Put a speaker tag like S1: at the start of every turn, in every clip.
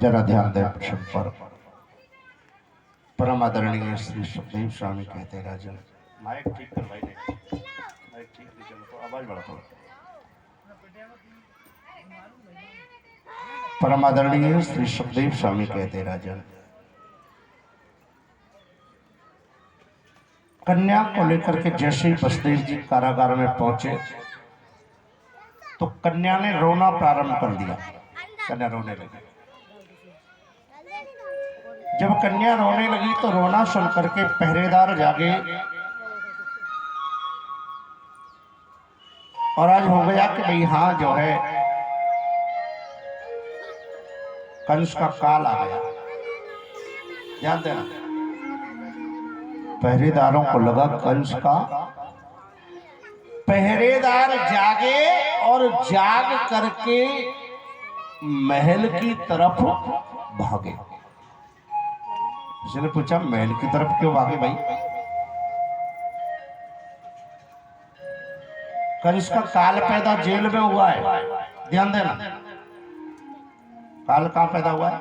S1: जरा ध्यान दें प्रसंग पर। परम आदरणीय श्री सुखदेव स्वामी कहते राजन, माइक ठीक कर भाई, माइक ठीक लीजिए, तो आवाज बढ़ा थोड़ा। परम आदरणीय श्री सुखदेव स्वामी कहते राजन, कन्या को लेकर के जैसे ही बसदेव जी कारागार में पहुंचे तो कन्या ने रोना प्रारंभ कर दिया। कन्या रोने लगी। जब कन्या रोने लगी तो रोना सुन करके पहरेदार जागे और आज हो गया कि भाई हाँ जो है कंस का काल आ गया। ध्यान देना, पहरेदारों को लगा कंस का, पहरेदार जागे और जाग करके महल की तरफ भागे। उसने पूछा महल की तरफ क्यों भागे भाई? कंस का काल पैदा जेल में हुआ है। ध्यान देना, काल कहां पैदा हुआ है?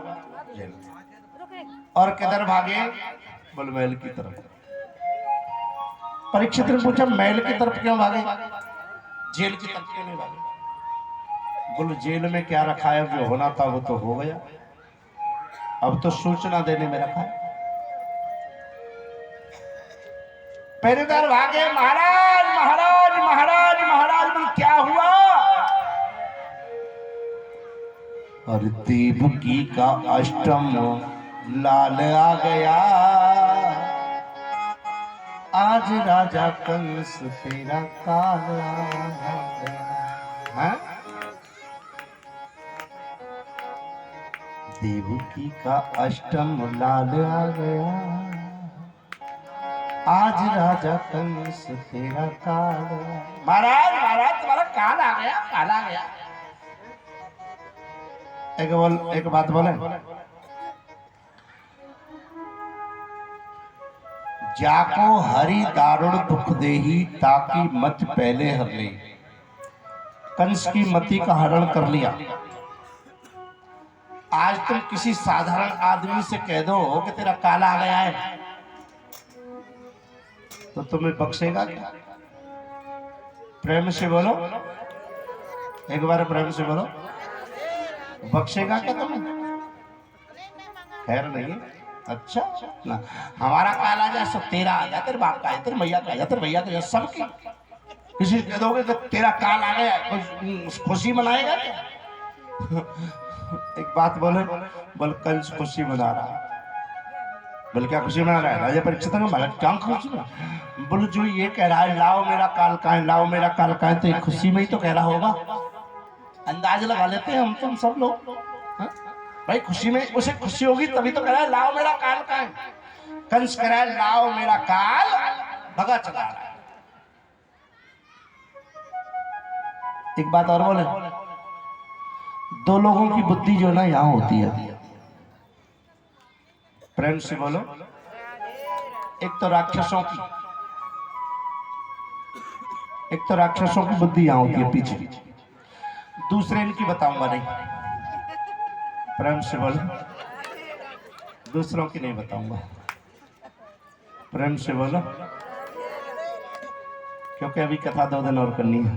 S1: जेल। और किधर भागे? बोल महल की तरफ। परीक्षित ने पूछा महल की तरफ क्यों भागे, जेल की तरफ क्यों नहीं भागे? बोलो जेल में क्या रखा है, जो होना था वो तो हो गया, अब तो सूचना देने में रखा है। पहरेदार भागे, महाराज महाराज महाराज महाराज, बोल क्या हुआ? और देवकी का अष्टम लाल आ गया, आज राजा कंस तेरा काल आ गया। देवकी का अष्टम लाल आ गया, आज राजा कंस तेरा काल। महाराज महाराज तुम्हारा काल आ गया, काल आ गया। एक बात बोले, जाको हरि दारुण दुख देही ताकि मत पहले हर ले। कंस की मति का हरण कर लिया। आज तुम किसी साधारण आदमी से कह दो कि तेरा काल आ गया है तो तुम्हें बख्शेगा क्या? प्रेम से बोलो, एक बार प्रेम से बोलो, बख्शेगा क्या तुम्हें? खैर नहीं। अच्छा ना, हमारा काल आ जाए सब तेरा आ जाए, तेरे बाप का है, तेरे मैया का है, तेरे भैया का है, सबकी। किसी कह दोगे कि तेरा काल आ गया, कोई खुशी मनाएगा क्या? एक बात बोले, बोल कंस खुशी मना रहा है। बोल क्या खुशी मना रहा है? राजा परीक्षित ने बोला क्या खुशी मना? बोल जो ये कह रहा है लाओ मेरा काल का है, लाओ मेरा काल का है, तो ये खुशी में ही तो कह रहा होगा। अंदाज लगा लेते हैं हम तुम सब लोग। भाई खुशी में उसे खुशी होगी तभी तो कह रहा है लाओ मेरा काल का है। कंस कह रहा है लाओ मेरा काल, भगा चला रहा है। एक बात और बोले, दो लोगों की बुद्धि जो ना यहां होती है, प्रेम से बोलो। एक तो राक्षसों की, एक तो राक्षसों की बुद्धि यहां होती है पीछे, दूसरे इनकी बताऊंगा नहीं। प्रेम से बोलो, दूसरों की नहीं बताऊंगा। प्रेम से बोलो, क्योंकि अभी कथा 2 दिन और करनी है।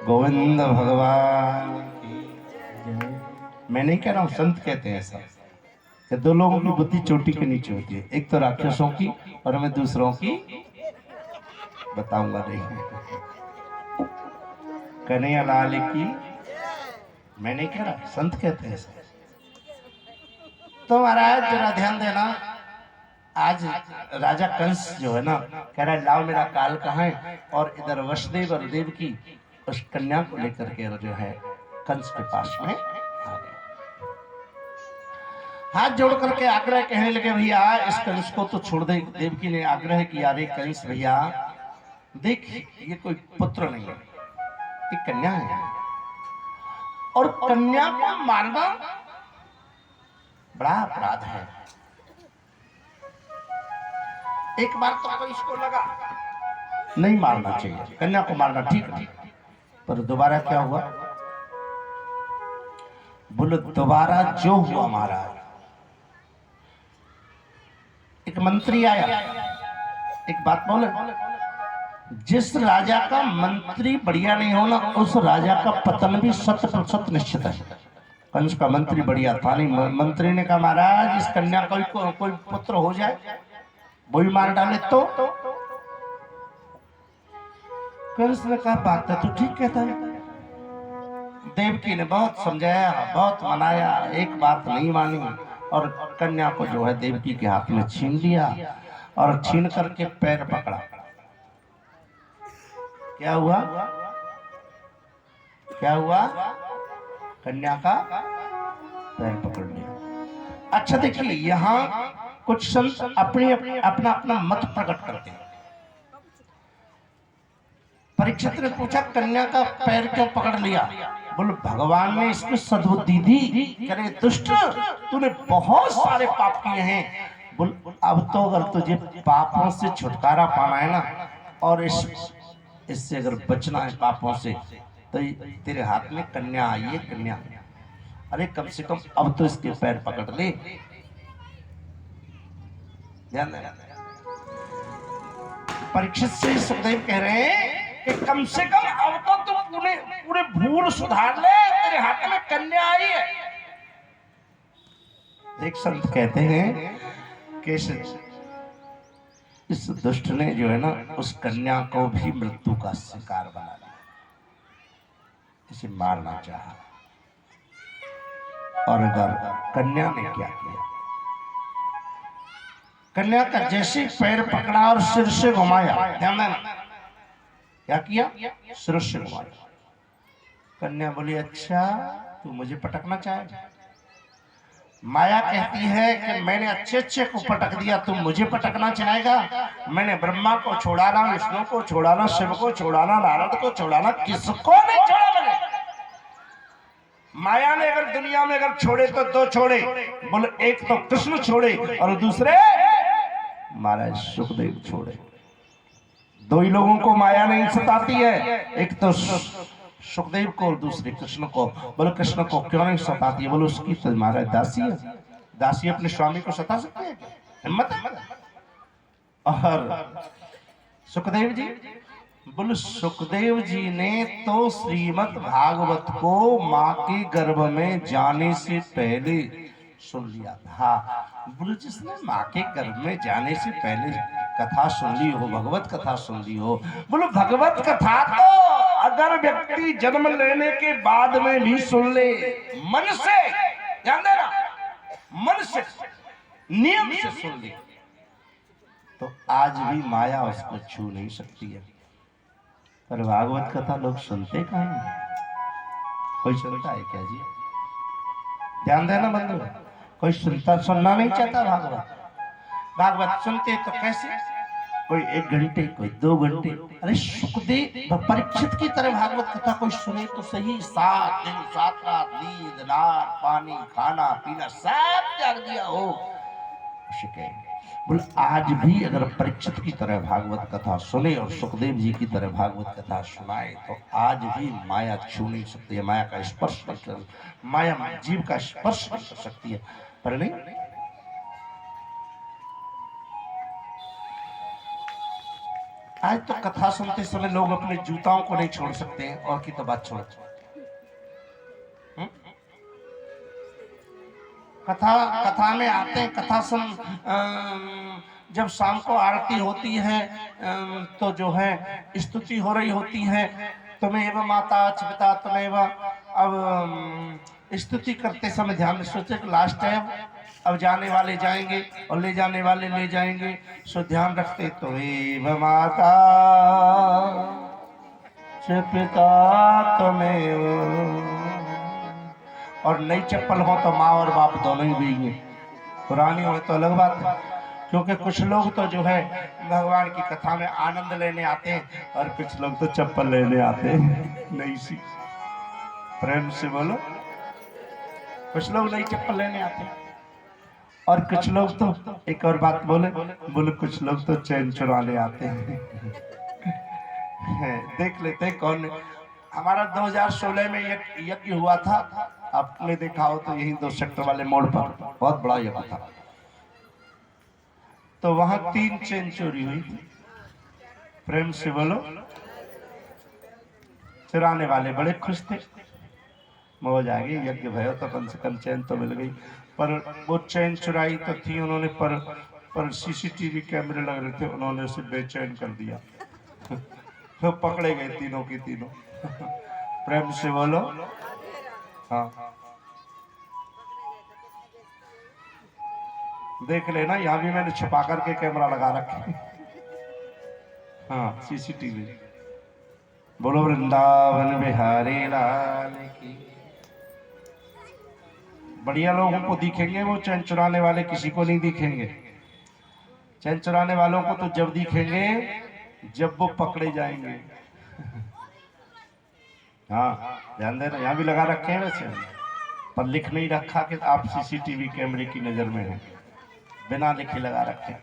S1: गोविंद भगवान की। मैं नहीं कह रहा हूं, संत कहते हैं ऐसा कि दो लोगों की बुद्धि चोटी के नीचे होती है, एक तो राक्षसों की और मैं दूसरों की बताऊंगा नहीं। कन्हैया लाल की मैं नहीं कह रहा, संत कहते हैं ऐसा। तो महाराज जरा ध्यान देना, आज राजा कंस जो है ना कह रहा है लाओ मेरा काल कहाँ है, और इधर वसुदेव और देव की उस कन्या को लेकर के जो है कंस के पास में आ गए। हाथ जोड़ करके आग्रह कहने लगे भैया इस कंस को तो छोड़ दे। देवकी ने आग्रह किया, अरे कंस भैया देख ये कोई पुत्र नहीं है, ये कन्या है, और कन्या को मारना बड़ा अपराध है। एक बार तो इसको लगा नहीं मारना चाहिए, कन्या को मारना ठीक नहीं, पर दोबारा क्या हुआ? बोलो दोबारा जो हुआ मारा। एक मंत्री आया, एक बात बोले, जिस राजा का मंत्री बढ़िया नहीं होना उस राजा का पतन भी 100% निश्चित है। कंस का मंत्री बढ़िया था नहीं, मंत्री ने कहा महाराज इस कन्या का कोई पुत्र हो जाए वही मार डाले तो। कंस ने कहा बात तो ठीक कहता है। देवकी ने बहुत समझाया, बहुत मनाया, एक बात नहीं मानी और कन्या को जो है देवकी के हाथ में छीन लिया और छीन करके पैर पकड़ा। क्या हुआ? क्या हुआ? कन्या का पैर पकड़ लिया। अच्छा देखिए, यहाँ कुछ संत अपना अपना मत प्रकट करते हैं। परीक्षित ने पूछा कन्या का पैर क्यों पकड़ लिया? बोले भगवान ने इसको सद्बुद्धि दी, करे दुष्ट तूने बहुत सारे पाप किए हैं, बोल अब तो अगर तुझे पापों से छुटकारा पाना है ना और इससे अगर बचना है पापों से तो तेरे हाथ में कन्या आई है, कन्या। अरे कम से कम अब तो इसके पैर पकड़ ले। ध्यान देना, परीक्षित से सुखदेव कह रहे हैं कि कम से कम अब तो तुम पूरे भूल सुधार ले, तेरे हाथ में कन्या आई है। एक संत कहते हैं कि इस दुष्ट ने जो है ना उस कन्या को भी मृत्यु का शिकार बना दिया, इसे मारना चाहा। और अगर कन्या ने क्या किया? कन्या का जैसे पैर पकड़ा और सिर से घुमाया, ध्यान देना क्या किया? सिर से घुमाया। कन्या बोली अच्छा तू मुझे पटकना चाहे? माया कहती है कि मैंने अच्छे अच्छे को पटक दिया, तुम मुझे पटकना चाहेगा? मैंने ब्रह्मा को छोड़ाना, विष्णु को छोड़ाना, शिव को छोड़ाना, नारद को छोड़ाना, किसको नहीं छोड़ा मैंने। माया ने अगर दुनिया में अगर छोड़े तो दो छोड़े, बोले एक तो कृष्ण छोड़े और दूसरे महाराज सुखदेव छोड़े। दो ही लोगों को माया नहीं सताती है, एक तो सुखदेव को और दूसरे कृष्ण को। बोलो कृष्ण को क्यों नहीं सताती है? बोलो उसकी तो महाराज दासी है, दासी अपने स्वामी को सता सकते हैं? हिम्मत है। और सुखदेव जी, बोलो सुखदेव जी ने तो श्रीमद् भागवत को माँ के गर्भ में जाने से पहले सुन लिया था। बोलो जिसने माँ के गर्भ में जाने से पहले कथा सुन ली हो, भगवत कथा सुन ली हो, बोलो भगवत कथा तो अगर व्यक्ति जन्म लेने के बाद में भी सुन ले, मन से, ध्यान देना, मन से नियम से सुन ले, तो आज भी माया उसको छू नहीं सकती है। पर भागवत कथा लोग सुनते कहाँ हैं? कोई सुनता है क्या जी? ध्यान देना बंधु, कोई सुनना नहीं चाहता भागवत। भागवत सुनते तो कैसे? कोई 1 घंटे, कोई 2 घंटे। अरे सुखदेव परीक्षित की तरह भागवत कथा कोई सुने तो सही। 7 दिन 7 रात नींद नार पानी खाना पीना सब त्याग दिया हो। बोले आज भी अगर परीक्षित की तरह भागवत कथा सुने और सुखदेव जी की तरह भागवत कथा सुनाए तो आज भी माया छू नहीं सकती है, माया का स्पर्श नहीं कर, माया जीव का स्पर्श नहीं कर सकती है। पर नहीं, आज तो कथा सुनते समय लोग अपने जूताओं को नहीं छोड़ सकते हैं, और की तो बात छोड़। कथा में आते हैं, कथा सुन, जब शाम को आरती होती है तो जो है स्तुति हो रही होती है, तुम्हें माता पिता तुम्हें। अब स्तुति करते समय ध्यान में सोचे कि लास्ट टाइम अब जाने वाले जाएंगे और ले जाने वाले ले जाएंगे, सो ध्यान रखते तो एव माता पिता तुम्हें। और नई चप्पल हो तो माँ और बाप दोनों ही भी, पुरानी हो तो अलग बात है। क्योंकि कुछ लोग तो जो है भगवान की कथा में आनंद लेने आते हैं और कुछ लोग तो चप्पल लेने आते हैं। नहीं सी प्रेम से बोलो। कुछ लोग नई चप्पल लेने आते हैं और कुछ लोग तो एक और बात बोले कुछ लोग तो चैन चुराने आते हैं। देख लेते हैं कौन। हमारा 2016 में यज्ञ हुआ था, आपने देखा हो तो यही 2 सेक्टर वाले मोड़ पर बहुत बड़ा यज्ञ था। तो वहां 3 चेन चोरी हुई थी। प्रेम से बोलो। चुराने वाले बड़े खुश थे, मौज आ गई, यज्ञ भयो तो कम से कम चैन तो मिल गई। पर वो चैन चुराई तो थी उन्होंने, पर सीसीटीवी कैमरे लग रहे थे, उन्होंने उसे बेचैन कर दिया। तो पकड़े गए तीनों की तीनों। प्रेम से बोलो। हाँ देख लेना, यहाँ भी मैंने छुपा करके कैमरा लगा रखे। हाँ सीसीटीवी। बोलो वृंदावन बिहारी लाल की। बढ़िया लोगों को दिखेंगे वो चैन चुराने वाले, किसी को नहीं दिखेंगे। चैन चुराने वालों को तो जब दिखेंगे जब वो पकड़े जाएंगे। हाँ ध्यान देना, यहाँ भी लगा रखे हैं वैसे, पर लिख नहीं रखा कि आप सीसीटीवी कैमरे की नजर में हैं, बिना लिखे लगा रखे।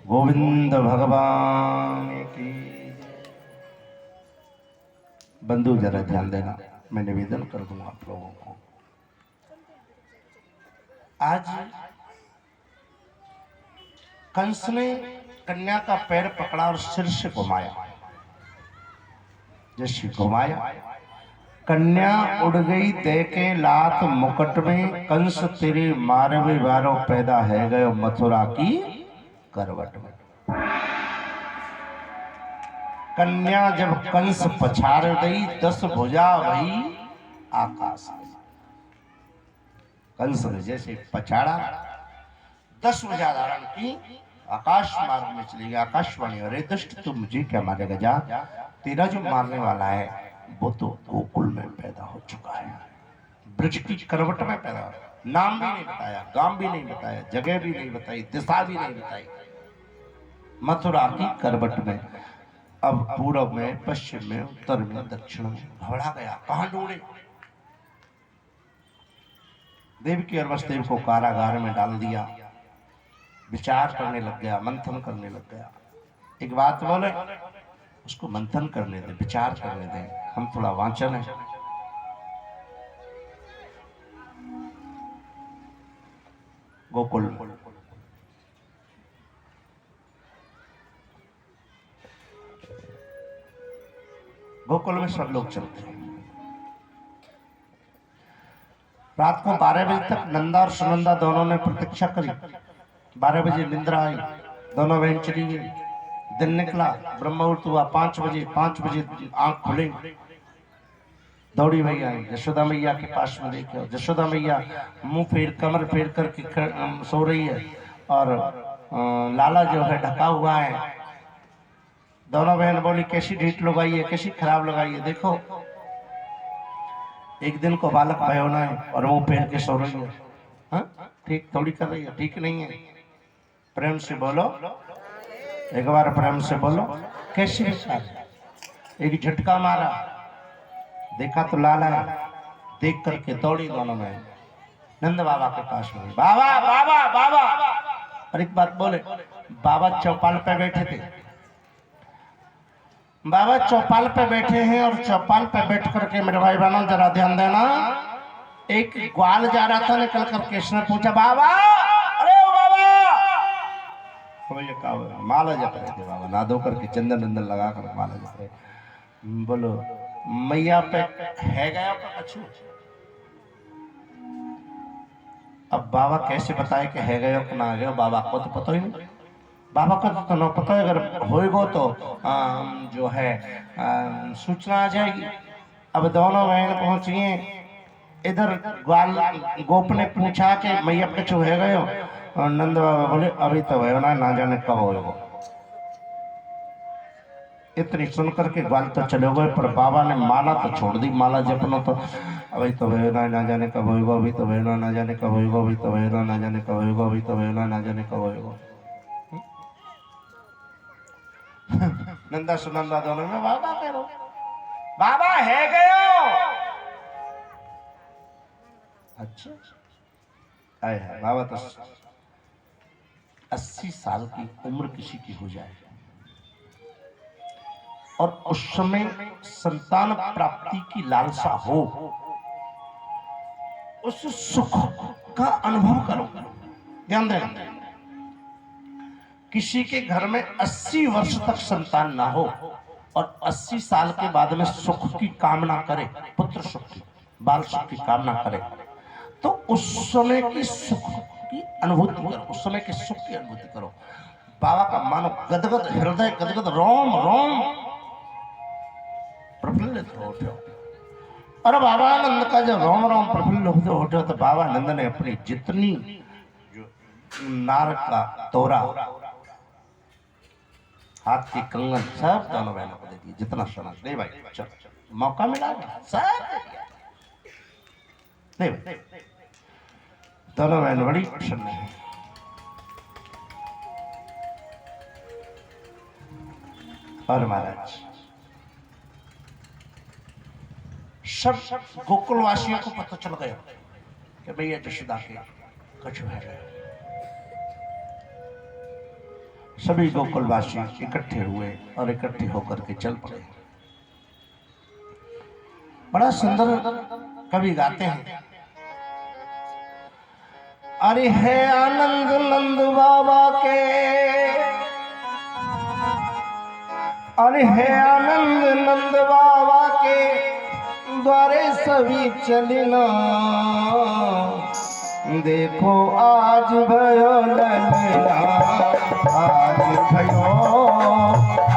S1: गोविंद भगवान की। बंधु जरा ध्यान देना, मैं निवेदन कर दूंगा आप लोगों को। आज कंस ने कन्या का पैर पकड़ा और सिर से घुमाया। जैसे घुमाया कन्या उड़ गई, दे के लात मुकट में। कंस तेरे मारवे बारो पैदा है गयो मथुरा की करवट में। कन्या जब कंस पछाड़ गई, 10 भुजा वही आकाश में। कंस ने जैसे पछाड़ा, 10 भुजा धारण की, आकाश मार्ग में चली गई। आकाशवाणी, अरे दुष्ट तू मुझे क्या मारेगा, जा, तेरा जो मारने वाला है वो तो गोकुल में पैदा हो चुका है, ब्रज की करवट में पैदा। नाम भी नहीं बताया, गांव भी नहीं बताया, जगह भी नहीं बताई, दिशा भी नहीं बताई, मथुरा की करवट में। अब पूर्व में, पश्चिम में, उत्तर में, दक्षिण में घबरा गया, कहां ढूंढे। देवकी और वसुदेव को कारागार में डाल दिया, विचार करने लग गया, मंथन करने लग गया। एक बात बोले, उसको मंथन करने दे, विचार करने दे, हम थोड़ा वांचन है। गोकुल गोकुल में सब लोग चलते हैं। रात को 12 बजे तक नंदा और सुनंदा दोनों ने प्रतीक्षा करी। 12 बजे निंद्रा आई, दोनों बहन चली गई। दिन निकला, ब्रह्म मुहूर्त हुआ, 5 बजे आंख खुली, दौड़ी मैया आई, यशोदा मैया के पास में देखो। यशोदा मैया मुंह फेर, कमर फेर करके सो रही है और लाला जो है ढका हुआ है। दोनों बहन बोली कैसी ढीठ लगाई है, कैसी खराब लगाई है, देखो एक दिन को बालक भयो ना है और मुंह फेर के सो रही है। हाँ ठीक थोड़ी कर रही है, ठीक नहीं है। प्रेम से बोलो, एक बार प्रेम से बोलो। कैसे एक झटका मारा, देखा तो लाला है, देख करके दौड़ी दोनों में नंद बाबा के पास में। बाबा बाबा बाबा। और एक बात बोले, बाबा चौपाल पे बैठे थे। बाबा चौपाल पे बैठे हैं और चौपाल पे बैठ करके मेरे भाई बहनों जरा ध्यान देना, एक ग्वाल जा रहा था, निकल कर कृष्ण ने पूछा, बाबा अरे ओ बाबा। माला जप रहे थे बाबा, ना धो करके चंदन नंदन लगा कर माला जप रहे। बोलो मैया पे है गया कछु। अब बाबा कैसे बताए कि है गया कि ना गया, बाबा को तो पता ही नहीं। बाबा को तो ना पता है, अगर होएगा तो जो है सूचना आ जाएगी। अब दोनों बहन पहुंची हैं इधर, ग्वाल गोप ने पूछा कि मैया कछु है गयो, और नंद बाबा बोले अभी तो भयो ना, ना जाने कब होएगा। इतनी सुन करके ग्वाल तो चले गए, पर बाबा ने माला तो छोड़ दी। माला जपना तो अभी तो भेजना ना जाने कब होगा, अभी तो भेजना ना जाने कब होगा, अभी तो भेजना ना जाने कब होगा, अभी तो भेजना ना जाने कब होगा। नंदा सुनंदा दोनों में बाबा करो, बाबा है गयो। अच्छा आए है बाबा तो 80 साल की उम्र किसी की हो जाए और उस समय संतान प्राप्ति की लालसा हो, उस सुख का अनुभव करो। ध्यान देना, किसी के घर में 80 वर्ष तक संतान ना हो और 80 साल के बाद में सुख की कामना करे, पुत्र सुख की, बाल सुख की कामना करे, तो उस समय की सुख की अनुभूति करो, उस समय के सुख की अनुभूति करो। बाबा का मानो गदगद हृदय, गदगद रोम रोम प्रफुल्लित हो उठो। और बाबा आनंद का जब रोम रोम प्रफुल्लित हो उठो तो बाबा आनंद ने अपनी जितनी नार का तोरा, हाथ की कंगन सब दोनों बहनों को दे दी, जितना सोना। नहीं भाई चल मौका मिला सब नहीं भाई। दोनों बहन बड़ी प्रसन्न है। और महाराज सब गोकुलवासियों को पता चल गया कि भैया जशोदा के कछु है। सभी गोकुलवासी इकट्ठे हुए और इकट्ठे होकर के चल पड़े। बड़ा सुंदर कवि गाते हैं, अरे है आनंद नंद बाबा के, अरे है आनंद नंद बाबा के द्वारे सभी चलिना। देखो आज भयो ललना, आज भयो,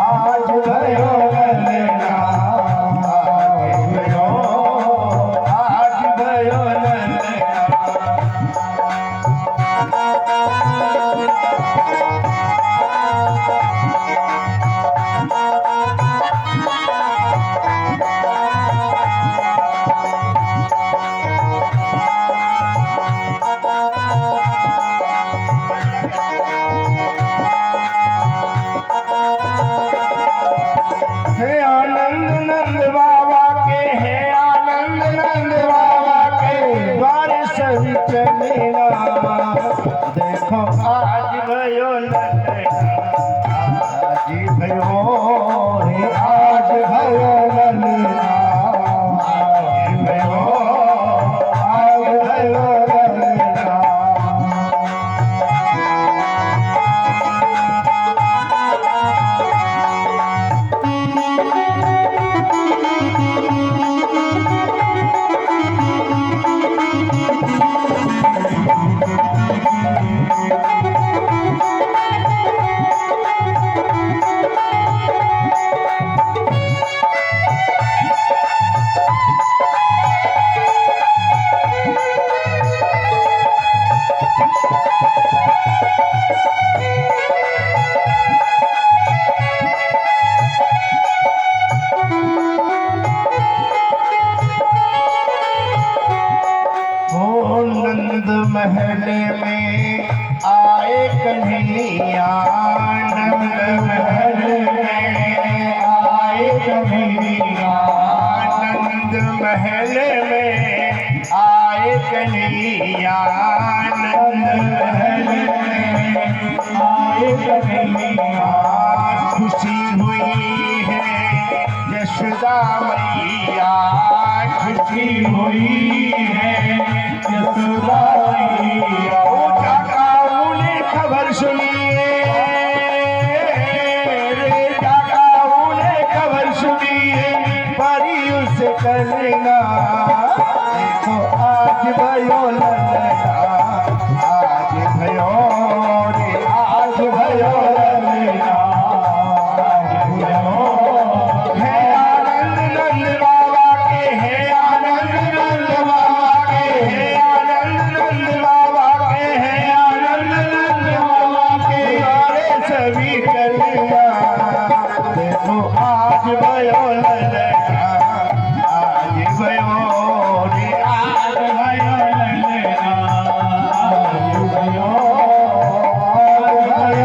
S1: आज भयो ललना, आज भयो, आज भयो ललना। देखो आज भयो ललना, आज भयो, आज भयो ललना, आज भयो, आज भयो ललना। महल में आए कन्हैया, नंद महल में आए कन्हैया, नंद महल में आए कन्हैया, नंद महल में आए कन्हैया। खुशी हुई है यशोदा मैया, खुशी हुई है यशोदा मैया। जागाओ ने खबर सुनिए, रे जागाओ ने खबर सुनिए, परी उसे करना। देखो आज भयो ललना, आज भयो रे, आज भयो ललना, आज भयो। है आनंद नंद बाबा के, है आनंद नंद बाबा के, है आनंद नंद बाबा के, है आनंद नंद बाबा के। सभी कलिया देखो भयो ललना आज भयो रे आज भयो ललना आज भयो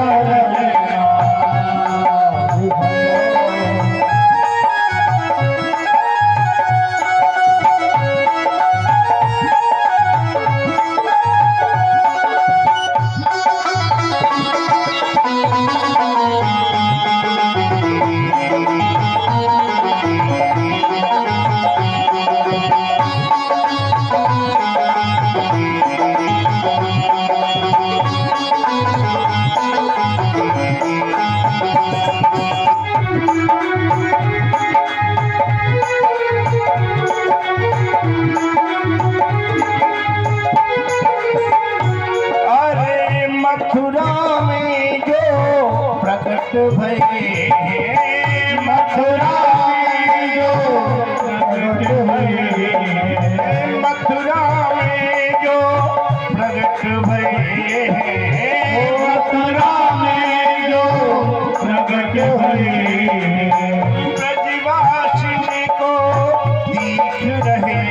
S1: ललना आज भयो। मथुरा में जो प्रकट भये मथुरा में जो प्रकट भये मथुरा में जो प्रकट भये मथुरा में जो प्रकट भये ब्रजवासिनी को दिख रहे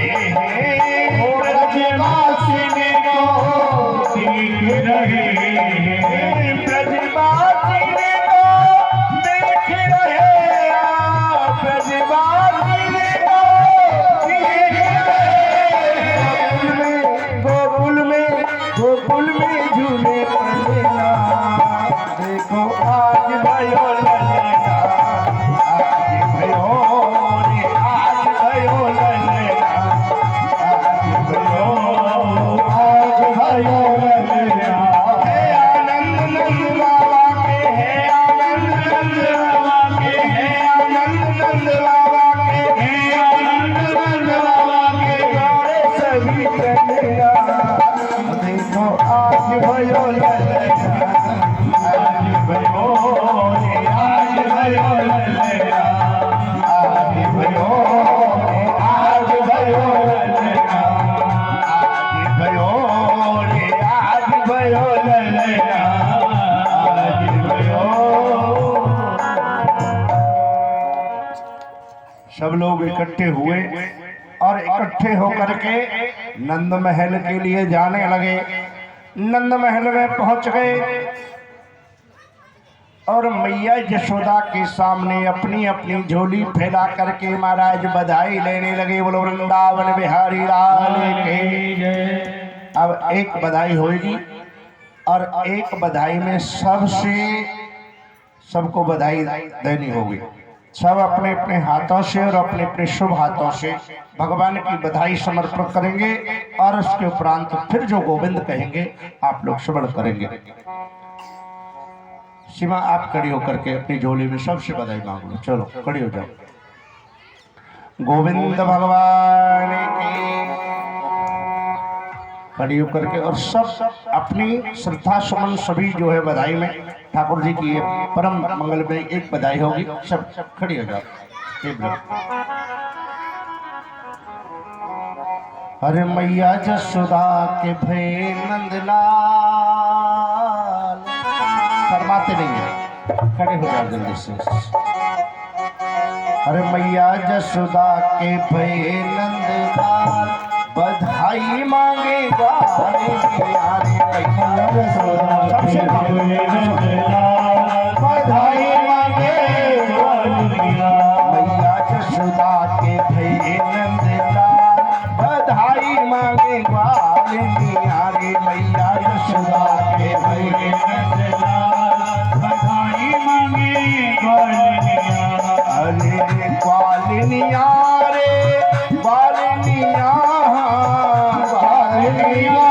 S1: ब्रजवासिनी को दिख रहे ब्रजवासिनी को देख रहे ब्रजवासिनी को देख रहे गोकुल में झूले पड़ेगा देखो आज भयो ललना आज भयो रे आज भयो ललना आज भयो ललना देखो आज भयो ललना आज भयो रे आज भयो ललना आज भयो आज भयो ललना आज भयो रे आज भयो ललना आज भयो। सब लोग इकट्ठे हुए और इकट्ठे होकर के नंद महल के लिए जाने लगे। नंद महल में पहुंच गए और मैया यशोदा के सामने अपनी अपनी झोली फैला करके महाराज बधाई लेने लगे। बोलो वृंदावन बिहारी लाल के। अब एक बधाई होगी और एक बधाई में सबको बधाई देनी होगी। सब अपने अपने हाथों से और अपने अपने शुभ हाथों से भगवान की बधाई समर्पण करेंगे और उसके उपरांत फिर जो गोविंद कहेंगे आप लोग श्रवण करेंगे। सीमा आप खड़ी होकर के अपनी झोली में सबसे बधाई मांग लो। चलो खड़ी हो जाओ। गोविंद भगवान की खड़ी होकर के और सब अपनी श्रद्धा सुमन सभी जो है बधाई में ठाकुर जी की परम मंगल में एक बधाई होगी। सब खड़ी हो जाओ। अरे मैया जसोदा के भय नंदलाल शर्माते नहीं है, खड़े हो जाओ जल्दी से। अरे मैया जसोदा के भय नंदलाल बधाई मांगेगा बधाई मांगेगा मैया जसोदा के भय नंदलाल बधाई मांगेगा रे मैया जसोदा के भय नंदलाल बधाई मांगेगा अरे ग्वालिनिया रे ग्वालिनिया
S2: Hallelujah.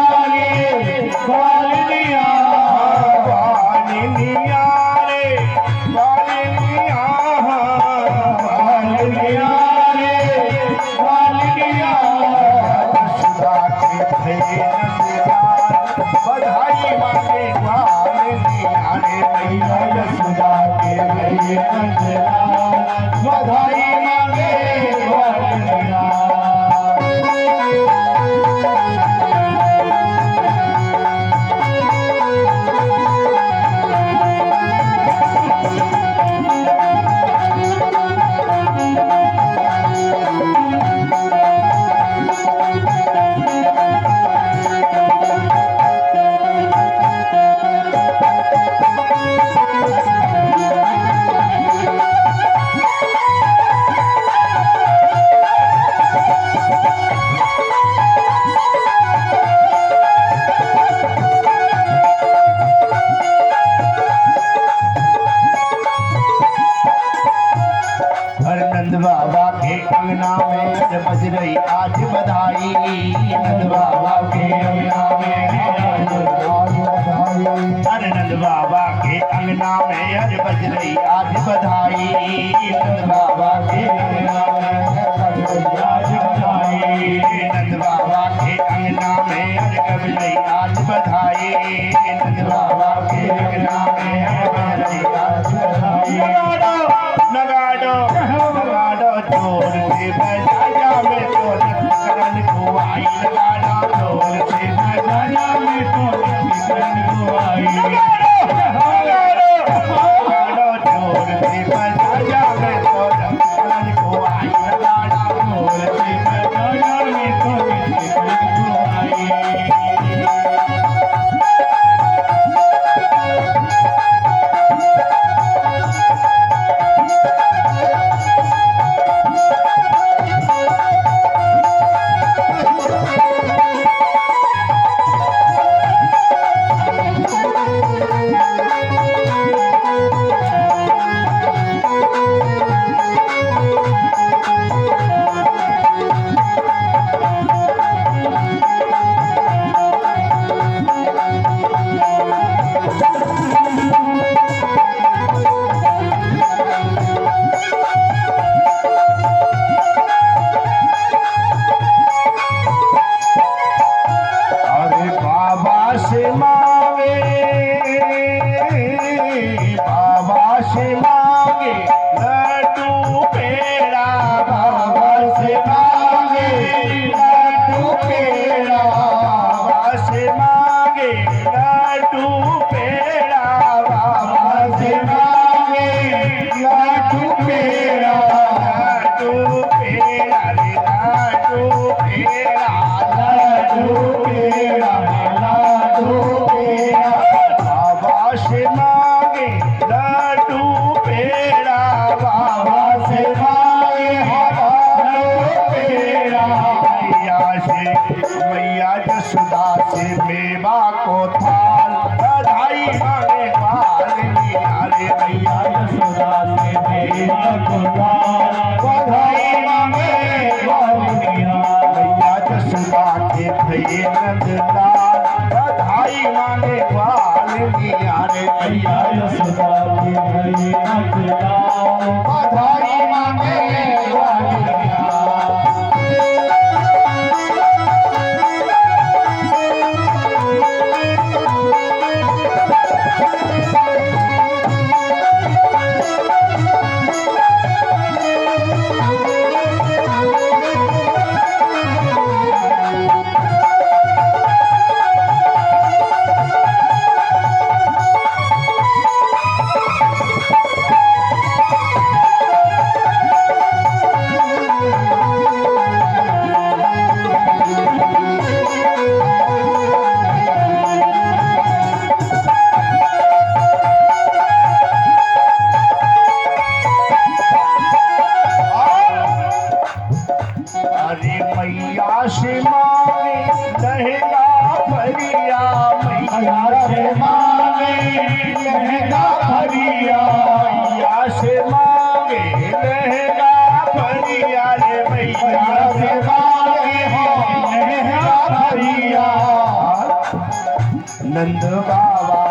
S1: हर नंद बाबा के अंगना में बज रही आज बधाई। नंद बाबा के अंगना में हर नंद बाबा के अंगना में आज बज रही आज बधाई। नंद बाबा के अंगना में आज बधाई। नंद बाबा के अंगना में आज बज रही आज बधाई। नंद बाबा के अंगना में आज बज रही आज बधाई। नगाड़ो जोर से बजाया में तो करण को आई। नगाड़ो जोर से बजाया में तो करण को आई। नगाड़ो जोर से बजाया में तो करण को आई। नगाड़ो जोर से बजाया में तो करण को आई। मैया जसुदा से मेवा को थाल बधाई मांगे वाली। अरे मैया जसुदा से मेवा को थाल बधाई मांगे वाली। मैया जसुदा के भये नंदलाल बधाई मांगे वाली। अरे मैया जसुदा के भये नंदलाल बधाई मांगे वाली। नंद बाबा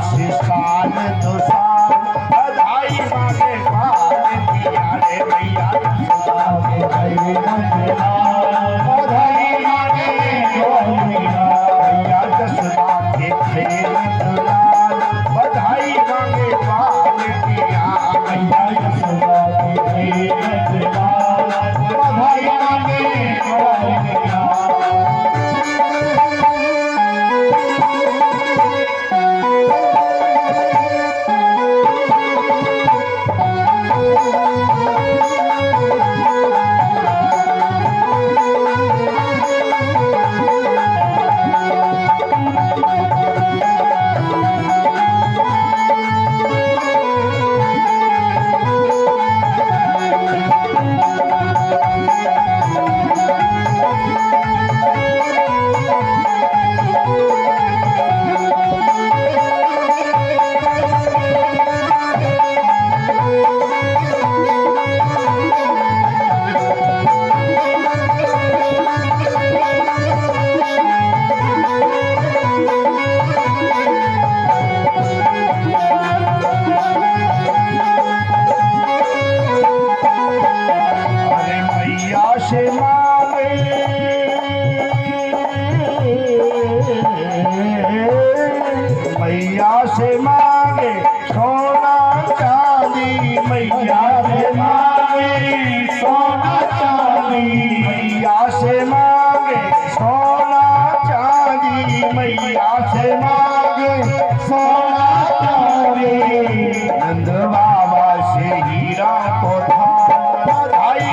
S1: से साल दो साल बधाई मांगे वाले। रे मैया बधाई मांगे मैया जसुदा के नंदलाल बधाई मांगे वाले। मैया जसुदा के नंदलाल बधाई मांगे वाले। मांगे सोना चांदी, मैया से मांगे सोना चांदी, मैया से मांगे सोना चांदी। नंद बाबा से हीरा को बधाई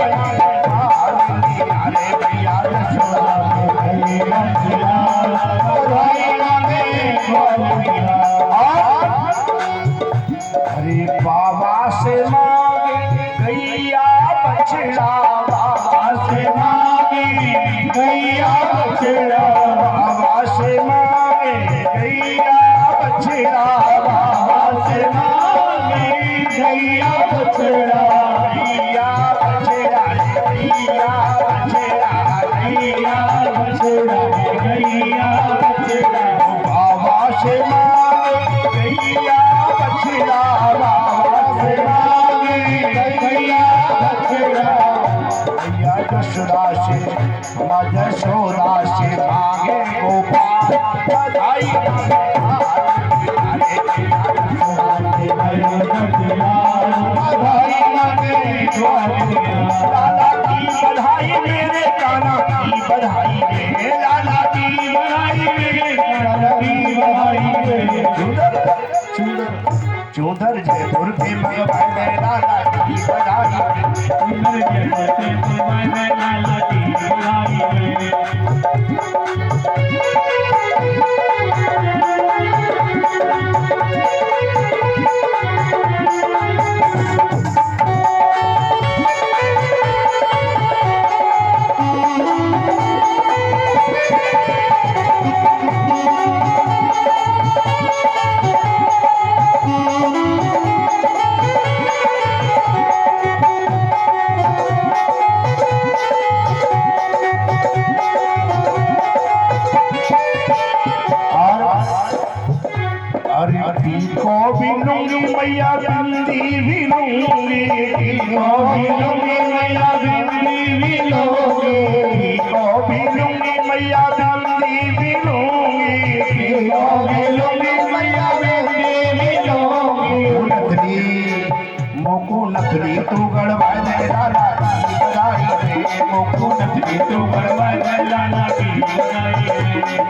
S1: अरे भैया यशोदा अरे बाबा से मांगे गैया बछड़ा, बाबा से मांगे गैया बछड़ा, बाबा से मांगे गैया बछड़ा, बाबा से मांगे गैया बछड़ा, गैया बछड़ा, गैया बछड़ा, गैया बछड़ा, गैया बछड़ा, बाबा से मांगे गैया बछड़ा, बाबा से मांगे गैया बछड़ा। मैया यशोदा से माँ यशोदा से मांगे गोपाल बधाई लाला की बधाई मेरे काना की बधाई मेरे लाला की बधाई मेरे काना की बधाई मेरे चौधर जयपुर के मगवाने लाला की बधाई चौधर जयपुर के मगवाने लाला की बधाई को भी लूंगी मैया बिंदी भी लूंगी, को भी लूंगी मैया बिंदी भी लूंगी, को भी लूंगी मैया बिंदी भी लूंगी, को भी लूंगी मैया बिंदी भी लूंगी। नथनी मोको नथनी तू गड़वा दे लाला की बधाई दे, मोको नथनी तू गड़वा दे लाला की बधाई दे,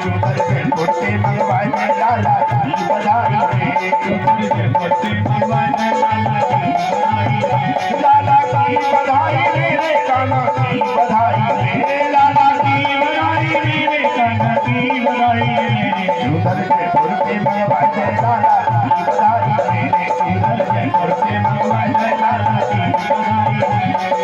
S1: चौधर के कुर्ते मंगवा दे लाला की बधाई दे, चौधर के कुर्ते मंगवा दे लाला की बधाई दे, लाला की बधाई मेरे काना की बधाई दे, लाला की बधाई मेरे काना की बधाई दे, चौधर के कुर्ते मंगवा दे लाला की बधाई दे, चौधर के कुर्ते मंगवा दे लाला की बधाई दे।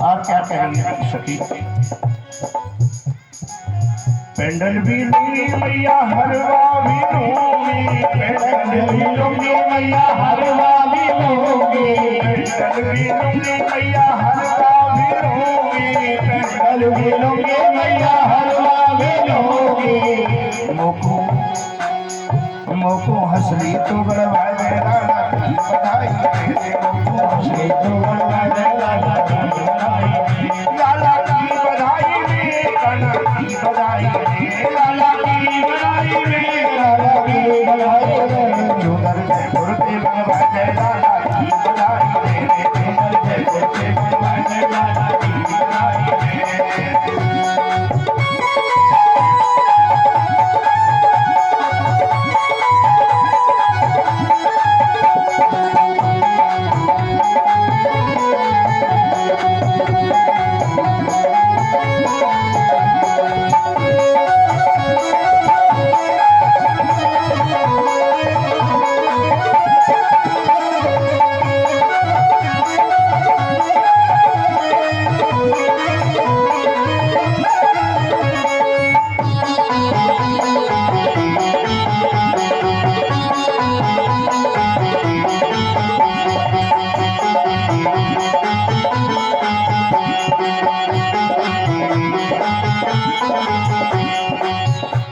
S1: और क्या कहेंगे सखी। पेंडल भी लूंगी मैया हलवा भी लूंगी, पेंडल भी लूंगी मैया हलवा भी लूंगी, पेंडल भी लूंगी मैया हलवा भी लूंगी, पेंडल भी लूंगी मैया हलवा भी लूंगी। मोको मोको हंसली तो गड़वा दे लाला की बधाई दे, मोको हंसली तो गड़वा दे लाला की बधाई दे, लाला की बधाई दे काना की बधाई दे, लाला की बधाई दे, लाला की बधाई दे, चौधर जयपुर के गड़वा दे लाला की बधाई दे, चौधर जयपुर के गड़वा दे लाला की बधाई दे।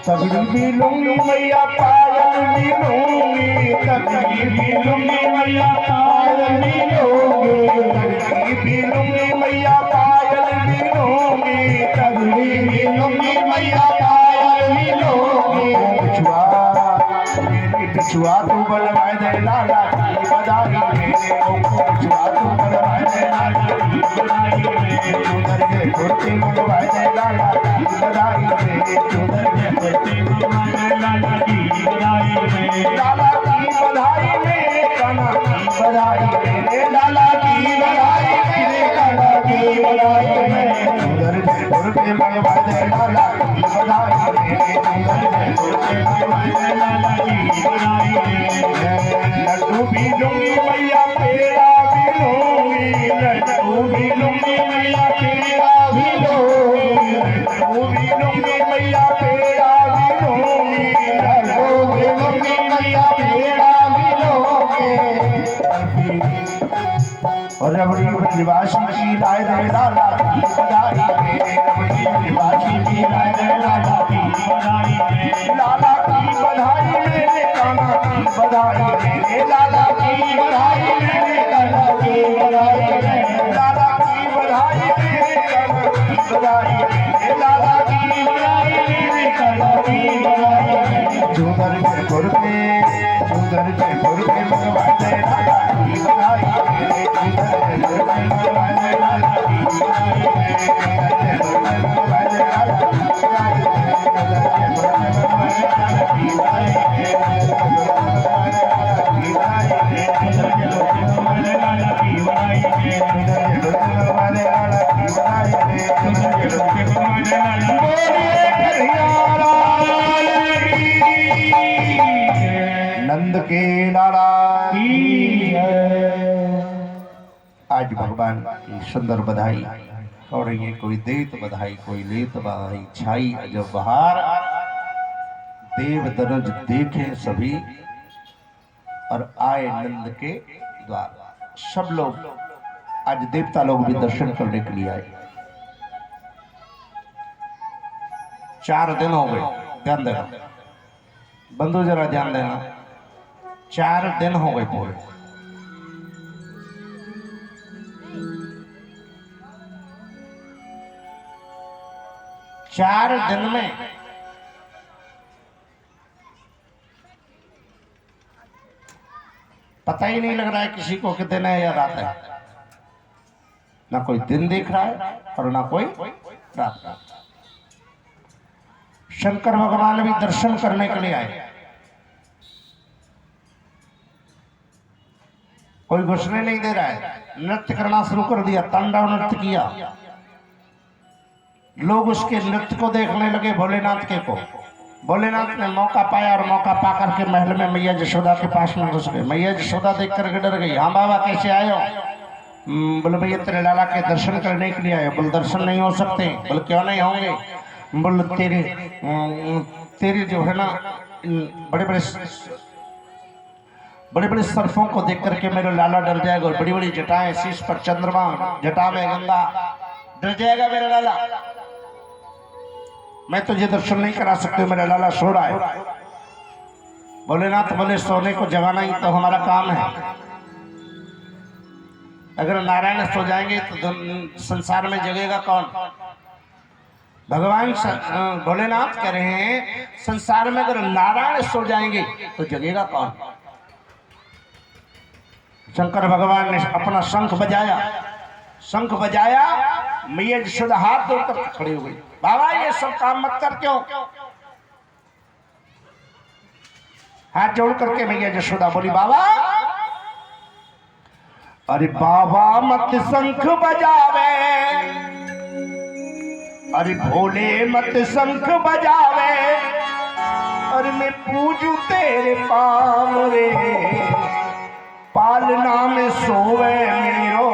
S1: तगड़ी भी लूंगी मैया पायल भी लूंगी, तगड़ी भी लूंगी मैया पायल भी लूंगी, तगड़ी भी लूंगी मैया पायल भी लूंगी, तगड़ी भी लूंगी मैया पायल भी लूंगी। मेरी बिछुआ तू बनवाए दे लाला की बधाई मेरे को, बिछुआ तू बनवाए दे लाला की बधाई मेरे, चुनर के कुर्ती बनवाए दे लाला की बधाई मेरे, चुनर के कुर्ती बनवाए दे लाला की बधाई मेरे, लाला की बधाई मेरे, काना की बधाई मेरे, लाला की बधाई मेरे, काना की बधाई मेरे, चुनर के कुर्ती बनवाए दे लाला की बधाई मेरे, चुनर के कुर्ती बनवाए दे लाला की बधाई मेरे। लड्डू भी लूंगी मैया पेड़ा भी लूंगी, लड्डू भी लूंगी मैया पेड़ा भी लूंगी, लड्डू भी लूंगी मैया पेड़ा भी लूंगी, लड्डू भी लूंगी मैया पेड़ा भी लूंगी। और रबड़ी ब्रजवासी की लाए दे लाला की बधाई मेरे, रबड़ी ब्रजवासी की लाए दे लाला की बधाई मेरे, लाला की बधाई मेरे, काना की बधाई मेरे, लाला की बधाई मेरे, काना की बधाई मेरे, लाला की बधाई मेरे, काना की बधाई मेरे, लाला की बधाई मेरे, काना की बधाई मेरे। चुनर के कुर्ते बनवाए दे लाला की बधाई मेरे, चुनर के कुर्ते बनवाए दे लाला की बधाई मेरे, चुनर के कुर्ते बनवाए दे लाला की बधाई मेरे, चुनर के कुर्ते बनवाए दे लाला की बधाई मेरे, नंद के लाला आज भगवान की सुंदर बधाई हो रही है। कोई देत बधाई, कोई लेत बधाई, छाई जब बहार, देव दरज देखे सभी और आए नंद के द्वार। सब लोग आज देवता लोग भी दर्शन करने के लिए आए। 4 दिन हो गए, ध्यान देना बंधु, जरा ध्यान देना, 4 दिन हो गए पूरे। चार दिन में पता ही नहीं लग रहा है किसी को कि दिन है या रात है, ना कोई दिन देख रहा है और ना कोई रात का। शंकर भगवान भी दर्शन करने के लिए आए। कोई घुसने नहीं दे रहा है, नृत्य करना शुरू कर दिया, तांडव नृत्य किया। लोग उसके नृत्य को देखने लगे भोलेनाथ के को। भोलेनाथ ने मौका पाया और मौका पा करके महल में मैया यशोदा के पास में घुस गए। मैया यशोदा देख करके डर गई। हाँ बाबा कैसे आए हो? बोले भैया तेरे लाला के दर्शन करने के लिए आए। बोले दर्शन नहीं हो सकते। बोले क्यों नहीं होंगे? बोले तेरे जो है ना बड़े बड़े सर्फों को देख करके मेरा लाला डर जाएगा, और बड़ी बड़ी जटाएं, शीश पर चंद्रमा, जटा में गंगा, डर जाएगा मेरा लाला। मैं तुझे दर्शन नहीं करा सकती, मेरा लाला सो रहा है। भोलेनाथ बोले सोने को जगाना ही तो हमारा काम है। अगर नारायण सो जाएंगे तो संसार में जगेगा कौन? भगवान भोलेनाथ कह रहे हैं संसार में अगर नारायण सो जाएंगे तो जगेगा कौन? शंकर भगवान ने अपना शंख बजाया। शंख बजाया, मैया यशोदा हाथ जोड़कर खड़ी हो गई। बाबा ये सब काम मत कर। क्यों? हाथ जोड़ करके मैया यशोदा बोली बाबा, अरे बाबा मत शंख बजावे, अरे भोले मत शंख बजावे, अरे मैं पूजू तेरे पाँव रे, पालना में सोवे मेरो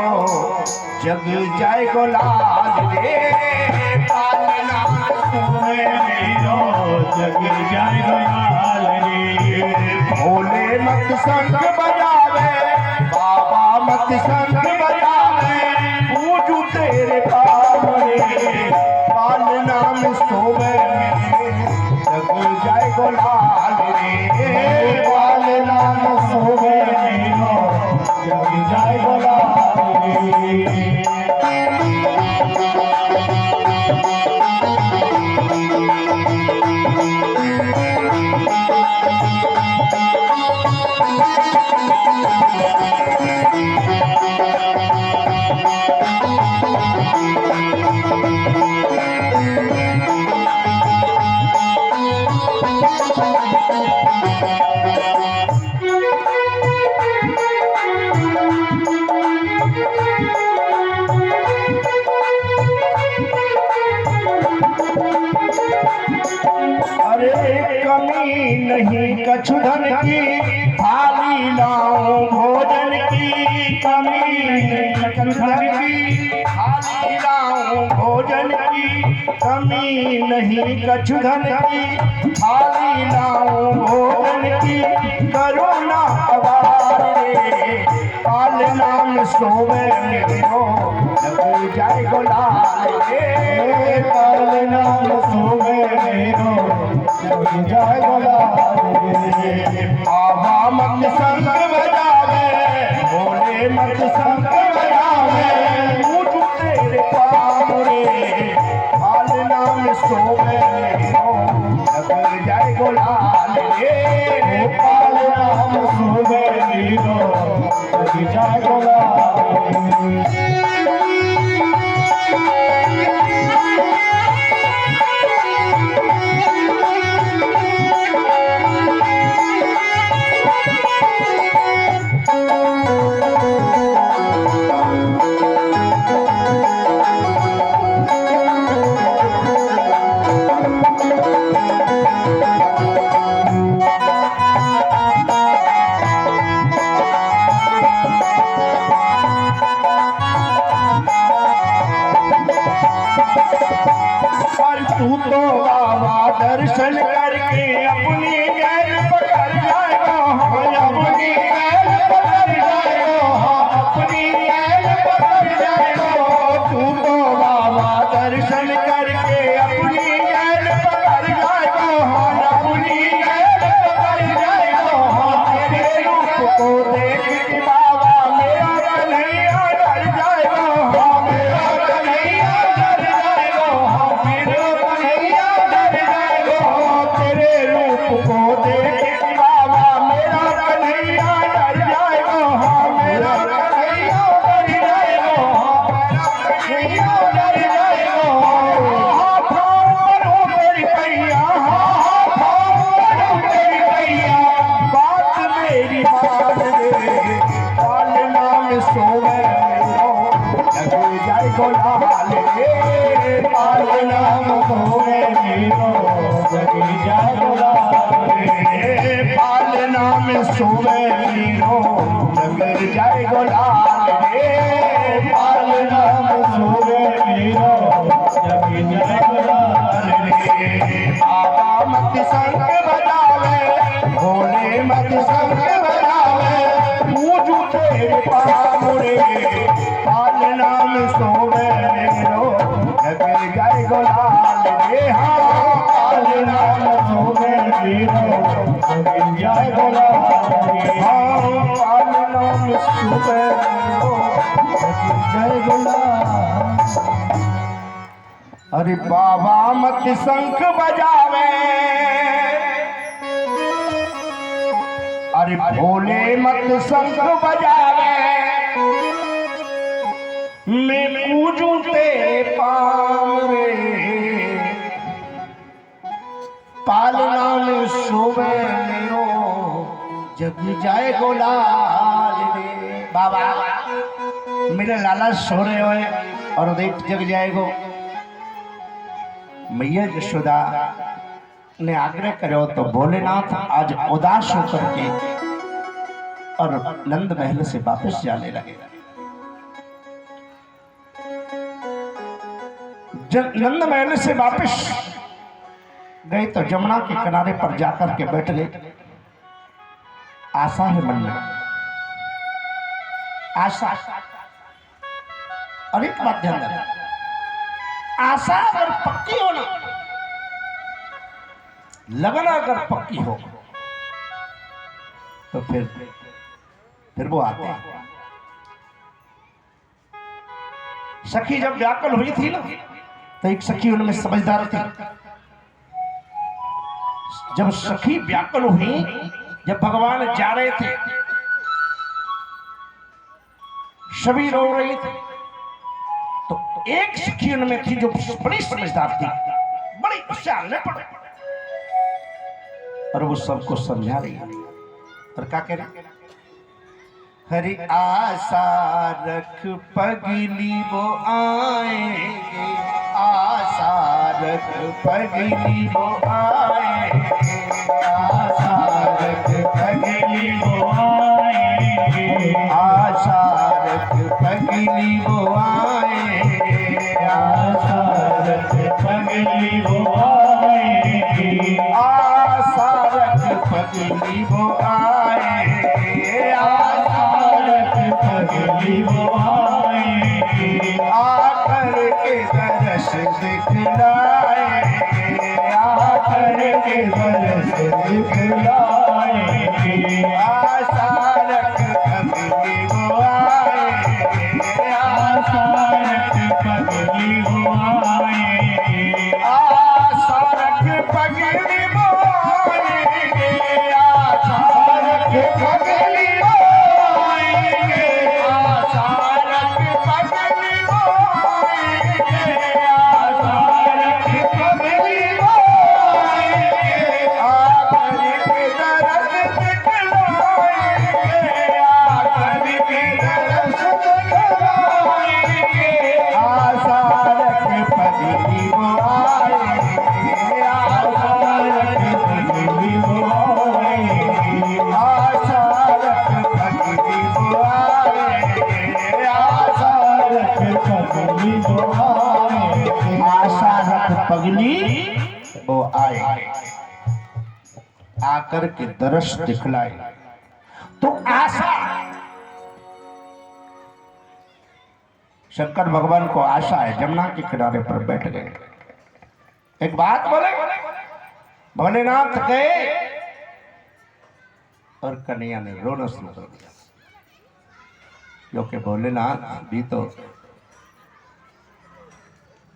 S1: जग जाए गोलाल रे, पालना में सोवे मेरो जग जाए गोलाल रे। भोले मत शंख बजावे, बाबा मत शंख बजावे, पूजू तेरे पाँव रे, पालना में सोवे मेरो जग गोलाल रे पाल नाम सोवे मीरो जग जाए गोलाल रे। नहीं कछु धन की थाली लाऊं भोजन की कमी नहीं कछु धन की थाली लाऊं भोजन की कमी नहीं कछु धन की थाली लाऊं भोजन की करुणा अवार रे पाल नाम सोवे मेरो जग जाए गोलाल रे पाल नाम सोवे मेरो जग जाए गोलाल रे। बाबा मत संग बजावे भोले मत संग बजावे उठ तेरे पाँव रे पाल नाम सोवे मेरो जग जाए गोलाल रे पाल नाम सोवे मेरो जग जाए गोलाल रे। तू तो बाबा दर्शन करके अपनी गैर पकड़ जाएगा अपनी गैर पकड़ जाएगा अपनी गैर पकड़ जाएगा। तू तो बाबा दर्शन करके अपनी गैर पकड़ जाएगा अपनी गैर पकड़ जाएगा। तेरे रूप को देख के बाबा मेरा कन्हैया डर जाएगा मेरा कन्हैया डर जाएगा मेरा तेरे रूप को देख बाबा मेरा कन्हैया डर जाएगा मेरा कन्हैया डर जाएगा मेरा कन्हैया डर जाएगा। हाथों मेरी कैया हाथों मेरी कैया बात मेरी मान रे पाल नाम सोवे मेरो जग जाए गोलाल रे पाल नाम सोवे मेरो जग जाए गोलाल रे पाल नाम सोवे मेरो जग जाए गोलाल रे पाल नाम सोवे मेरो जग जाए गोलाल रे। बाबा मत संग बजावे भोले मत संग बजावे पूजू तेरे पाँव रे पाल नाम सोवे मेरो जग जाए गोलाल रे। हाँ पाल नाम सोवे मेरो जग जाए गोलाल रे। हाँ पाल नाम सोवे मेरो जग जाए गोलाल। अरे बाबा मत शंख बजावे अरे भोले मत शंख बजावे मैं पूजूं तेरे पाँव रे पाल नाम सोवे मेरो जग जाए गोलाल रे। बाबा मेरे लाला सो रहे हो और देख जग जाएगो। मैया यशोदा ने आग्रह करो तो भोलेनाथ आज उदास होकर के और नंद महल से वापस जाने लगे। जब नंद महल से वापस गए तो जमुना के किनारे पर जाकर के बैठ गए। आशा है मन में, आशा। और एक बात ध्यान देना, आशा अगर पक्की हो ना लगन अगर पक्की हो तो फिर वो आते हैं। सखी जब व्याकुल हुई थी ना, तो एक सखी उनमें समझदार थी। जब सखी व्याकुल हुई, जब भगवान जा रहे थे, सभी रो रही थी, तो एक सखी उनमें थी जो बड़ी समझदार थी, बड़ी होशियार निपुण, और वो सबको समझा रही है। और क्या कह रही? हरि आशा रख पगली वो आएंगे, आशा रख पगली वो आएंगे, आशा रख पगली वो आएंगे, आशा रख पगली वो आएंगे, आशा रख पगली वो आएंगे, आशा रख पगली वो आएंगे, आशा रख पगली वो आएंगे, आकर के दर्श दिखलाएंगे, आकर के दर्श दिखलाएंगे, आशा रख पगली वो आएंगे, आशा रख पगली वो आएंगे, आशा रख पगली वो आएंगे, आशा रख पगली वो आएंगे, आशा रख पगली वो आएंगे, आशा रख पगली वो आएंगे, आकर के दर्श दिखलाएंगे, आकर के दर्श दिखलाएंगे, आशा रख पगली वो आएंगे, आशा रख पगली वो आएंगे, आशा रख पगली वो आएंगे, आशा रख पगली वो आएंगे, आशा रख पगली वो आएंगे, आकर के दर्श दिखलाए। तो आशा, शंकर भगवान को आशा है, जमुना के किनारे पर बैठ गए। एक बात बोले, भोलेनाथ गए और कन्हैया ने रोना शुरू कर दिया, क्योंकि भोलेनाथ भी तो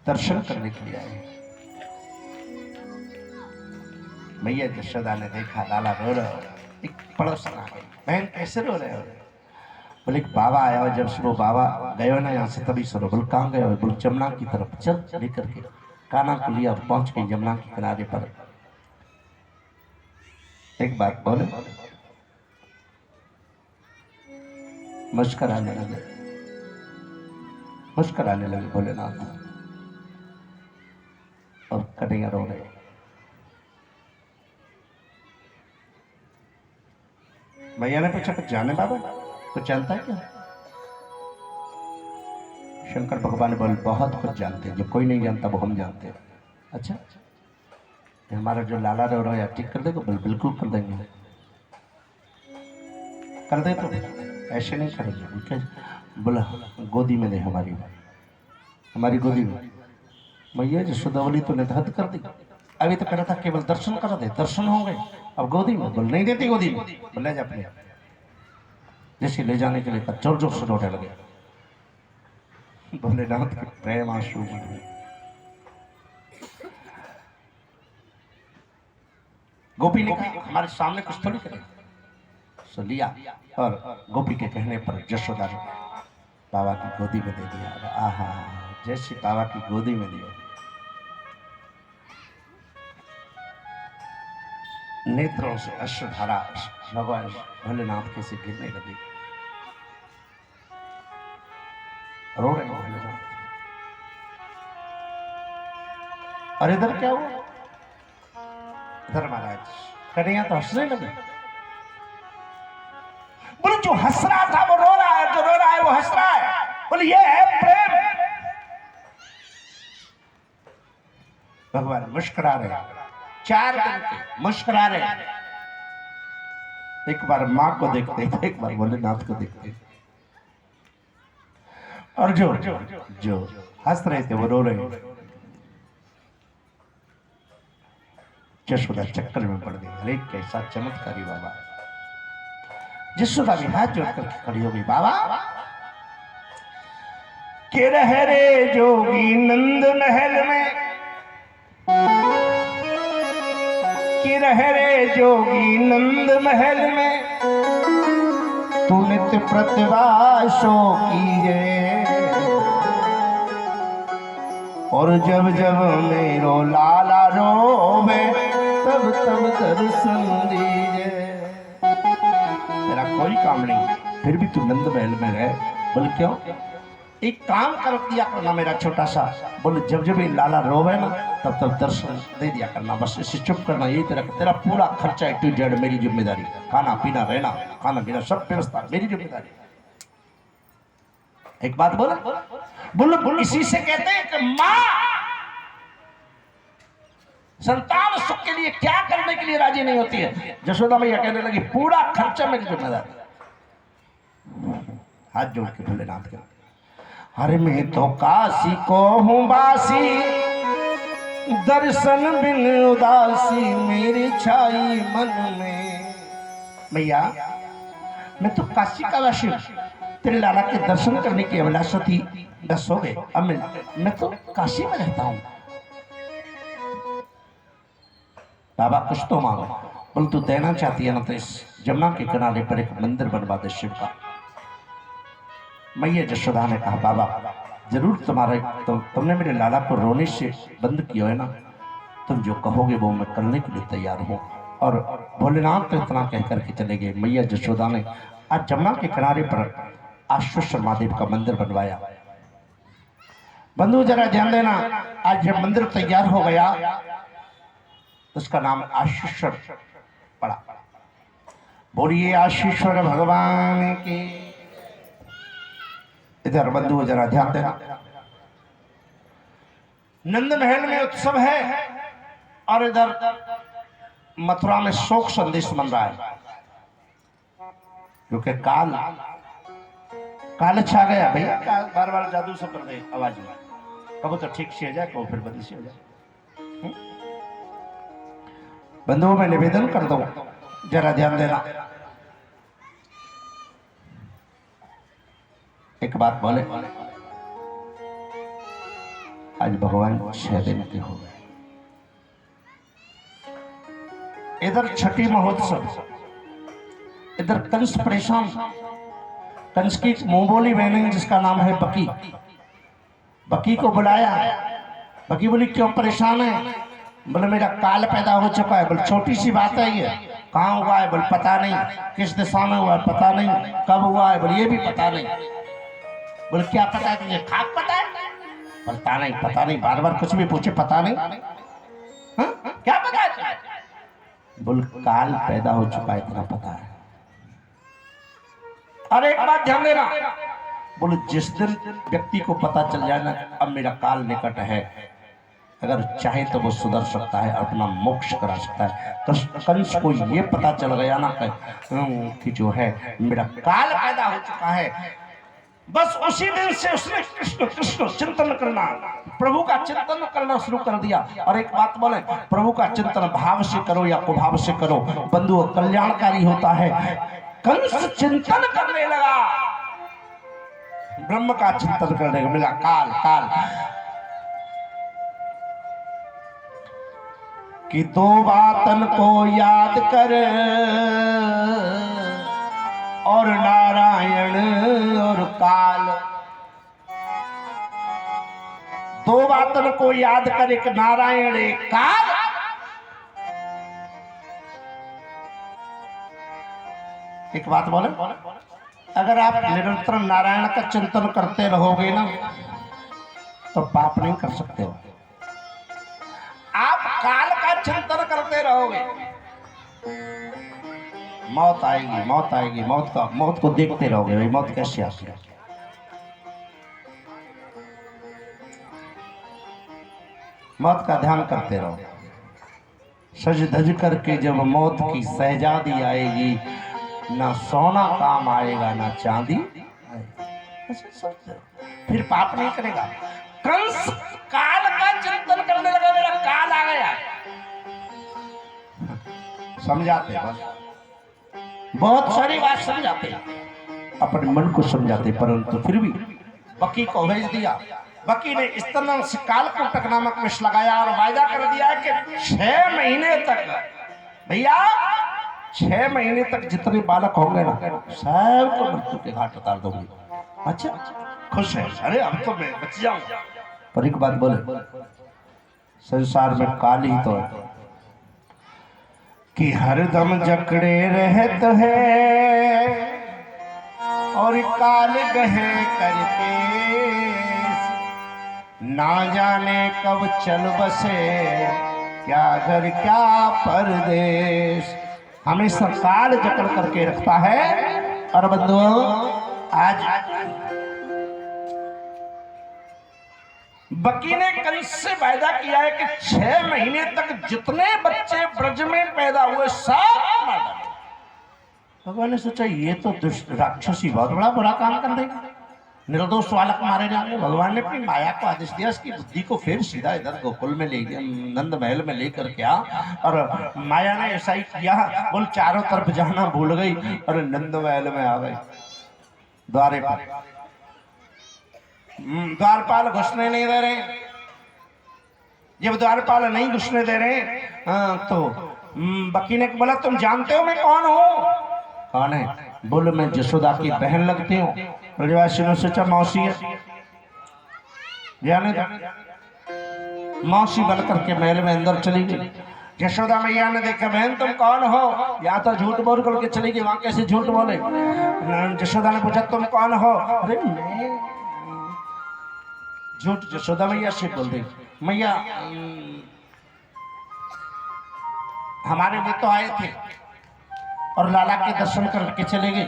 S1: दर्शन करने के लिए आए। मैया यशोदा ने देखा लाला रो रहा हो, एक पड़ोसन आ गई, बहन कैसे रो रहे हो? बोले बाबा आया हो, जब से वो बाबा गए ना यहाँ से तभी सुनो। बोले कहाँ गए हो? बोले जमुना की तरफ, चल लेकर के। काना को लिया, पहुंच गई जमुना के किनारे पर। एक बात बोले, मुस्कुराने लगे, मुस्कुराने लगे भोलेनाथ, और कन्हैया रो रहे। मैया ने पूछा कुछ जाने बाबा, कुछ जानता है क्या? शंकर भगवान बोले बहुत कुछ जानते हैं, जो कोई नहीं जानता वो हम जानते हैं। अच्छा, हमारा जो लाला रो रहा है ठीक कर देगा? बोले बिल्कुल कर देंगे। कर दे तो ऐसे नहीं करेंगे। बोला गोदी में दे, हमारी गोदी में। मैया यशोदावली तो निधत कर दी, अभी तो करा था केवल दर्शन करा दे, दर्शन हो गए, अब गोदी में। बोल नहीं देती गोदी में। बोले जा अपने, जैसे ले जाने के लिए जोर जोर से रोने लगे। भोलेनाथ के प्रेम आंसू में गोपी ने कहा हमारे सामने कुछ थोड़ी करे। सो लिया, और गोपी के कहने पर यशोदा ने बाबा की गोदी में दे दिया। आहा, जैसे बाबा की गोदी में दिया, नेत्रों से अश्रुधारा भगवान भोलेनाथ के से गिरने लगी। रो रहे भोलेनाथ। और इधर क्या हुआ? इधर महाराज कन्हैया तो हंसने लगे। बोले जो हंस रहा था वो रो रहा है, जो रो रहा है वो हंस रहा है। बोले ये है प्रेम। भगवान मुस्कुरा रहे, 4 दिन के मुस्कुरा रहे। एक बार माँ को देखते, एक बार भोलेनाथ को देखते, और जो हंस रहे थे वो रो रहे। यशोदा चक्कर में पड़ गई। अरे कैसा चमत्कारी बाबा। यशोदा भी हाथ जोड़कर खड़ी हो गई। बाबा के रह रे जोगी नंद महल में, कि रह रे जोगी नंद महल में, तू नित्य प्रतिवासो कीजे, और जब जब मेरो लाला रोवे तब तब दर्शन दीजे। तेरा कोई काम नहीं, फिर भी तू नंद महल में रहे। बोल क्यों? एक काम कर दिया करना मेरा छोटा सा। बोले जब जब ये लाला रोवे ना तब तब दर्शन दे दिया करना, बस इसे चुप करना। यही तेरा पूरा खर्चा A to Z मेरी जिम्मेदारी। खाना पीना रहना खाना पीना सब व्यवस्था मेरी जिम्मेदारी। एक बात बोला बोलो इसी से कहते हैं कि माँ संतान सुख के लिए क्या करने के लिए राजी नहीं होती है। यशोदा मैया कहने लगी पूरा खर्चा मेरी जिम्मेदारी। हाथ जोड़ के भोलेनाथ के, अरे मैं तो काशी को हूँ बासी, दर्शन बिन उदासी मेरी छाई मन में। मैया मैं तो काशी का वासी हूँ, तेरे लाला के दर्शन करने की अभिलाषा थी, बस हो गए। अब मैं तो काशी में रहता हूँ। बाबा कुछ तो मांगो। बोल तू देना चाहती है ना तो इस जमुना के किनारे पर एक मंदिर बनवा दे शिव का। मैया यशोदा ने कहा बाबा जरूर तुम्हारा तुमने मेरे लाला को रोने से बंद किया है ना, तुम जो कहोगे वो मैं करने के लिए तैयार हूँ। और भोलेनाथ तो इतना कहकर के चले गए। मैया यशोदा ने आज जमुना के किनारे पर आश्वेश्वर महादेव का मंदिर बनवाया। बंधु जरा ध्यान देना, आज जब मंदिर तैयार हो गया उसका नाम आश्वेश्वर पड़ा। बोलिए आश्वेश्वर भगवान की। इधर बंधु जरा ध्यान देना, नंद महल में उत्सव है और इधर मथुरा में शोक संदेश बन रहा है, क्योंकि काल छा गया भैया। बार बार जादू से कर दे आवाज में, कब तो ठीक से हो जाए कब फिर बंदी से हो जाए। बंधुओं में निवेदन कर दो जरा ध्यान देना। एक बात बोले, आज भगवान 6 दिन के हो गए। इधर छठी महोत्सव, इधर कंस परेशान। कंस की मुंह बोली बहन जिसका नाम है बकी, बकी को बुलाया। बकी बोली क्यों परेशान है? बोले मेरा काल पैदा हो चुका है। बोले छोटी सी बात है ये, कहाँ हुआ है? बोले पता नहीं। किस दिशा में हुआ है? पता नहीं। कब हुआ है? बोले ये भी पता नहीं। बोले क्या पता है तुझे? खाक पता है? पता नहीं पता नहीं, बार बार कुछ भी पूछे पता नहीं। हा? क्या पता है? बोले काल पैदा हो चुका है इतना पता है। अरे एक बात ध्यान देना, बोले जिस दिन व्यक्ति को पता चल जाए ना अब मेरा काल निकट है, अगर चाहे तो वो सुधर सकता है, अपना मोक्ष करा सकता है। कंस को ये पता चल गया ना कि जो है मेरा काल पैदा हो चुका है, बस उसी दिन से उसने कृष्ण कृष्ण चिंतन करना, प्रभु का चिंतन करना शुरू कर दिया। और एक बात बोले, प्रभु का चिंतन भाव से करो या कुभाव से करो, बंधु कल्याणकारी होता है। कंस चिंतन करने लगा, ब्रह्म का चिंतन करने को मिला। काल काल कि दो बातन को याद कर, और नारायण और काल। दो बातन को याद कर, एक नारायण एक काल। एक बात बोले, अगर आप निरंतर नारायण का चिंतन करते रहोगे ना तो पाप नहीं कर सकते हो। आप काल का चिंतन करते रहोगे, मौत आएगी मौत आएगी, मौत को देखते रहोगे। भाई मौत कैसे आती है? मौत का ध्यान करते रहो। सज धज करके जब मौत की शहजादी आएगी, ना सोना काम आएगा ना चांदी। फिर पाप नहीं करेगा। कंस काल का चिंतन करने लगा, मेरा काल आ गया। समझाते बस, बहुत सारी बात समझाते, अपने मन को समझाते, परंतु फिर भी बकी को भेज दिया। बकी ने इस तरह से कालकूटक नामक विष लगाया और वायदा कर दिया कि 6 महीने तक, भैया 6 महीने तक जितने बालक होंगे ना सबको मृत्यु के घाट उतार दूंगी। अच्छा खुश है, अरे अब तो मैं बच जाऊंगा। पर एक बात बोले, संसार में काल ही तो है कि हरदम जकड़े रहत है और काल गहे करके, ना जाने कब चल बसे क्या घर क्या परदेश। हमेशा काल जकड़ करके रखता है। और बंधुओं आज बकी ने कंस से वायदा किया है कि 6 महीने तक जितने बच्चे ब्रज में पैदा हुए सब मार डाले। भगवान ने सोचा ये तो दुष्ट राक्षसी बहुत बड़ा बुरा काम कर देगा, निर्दोष बालक मारे जाएंगे। भगवान ने अपनी माया को आदेश दिया, इसकी बुद्धि को फिर सीधा इधर गोकुल में ले गया, नंद महल में लेकर के आ। और माया ने ऐसा ही किया, बोल चारों तरफ जाना भूल गई और नंद महल में आ गई। द्वारे पर द्वारपाल घुसने नहीं दे रहे। जब द्वारपाल नहीं घुसने दे रहे तो बकी ने बोला तुम जानते हो मैं कौन हूँ? कौन है? बोले मैं जसोदा की बहन लगती हूँ। ब्रजवासी ने सोचा मौसी है, जाने दो। मौसी बन करके महल में अंदर चली गई। यशोदा मैया ने देखा बहन तुम कौन हो? या तो झूठ बोल करके चली गई, वहां कैसे झूठ बोले। यशोदा ने पूछा तुम कौन हो? अरे मैं झूठ यशोदा मैया से बोल रही, मैया हमारे लिए तो आए थे और लाला के दर्शन करके चले गए,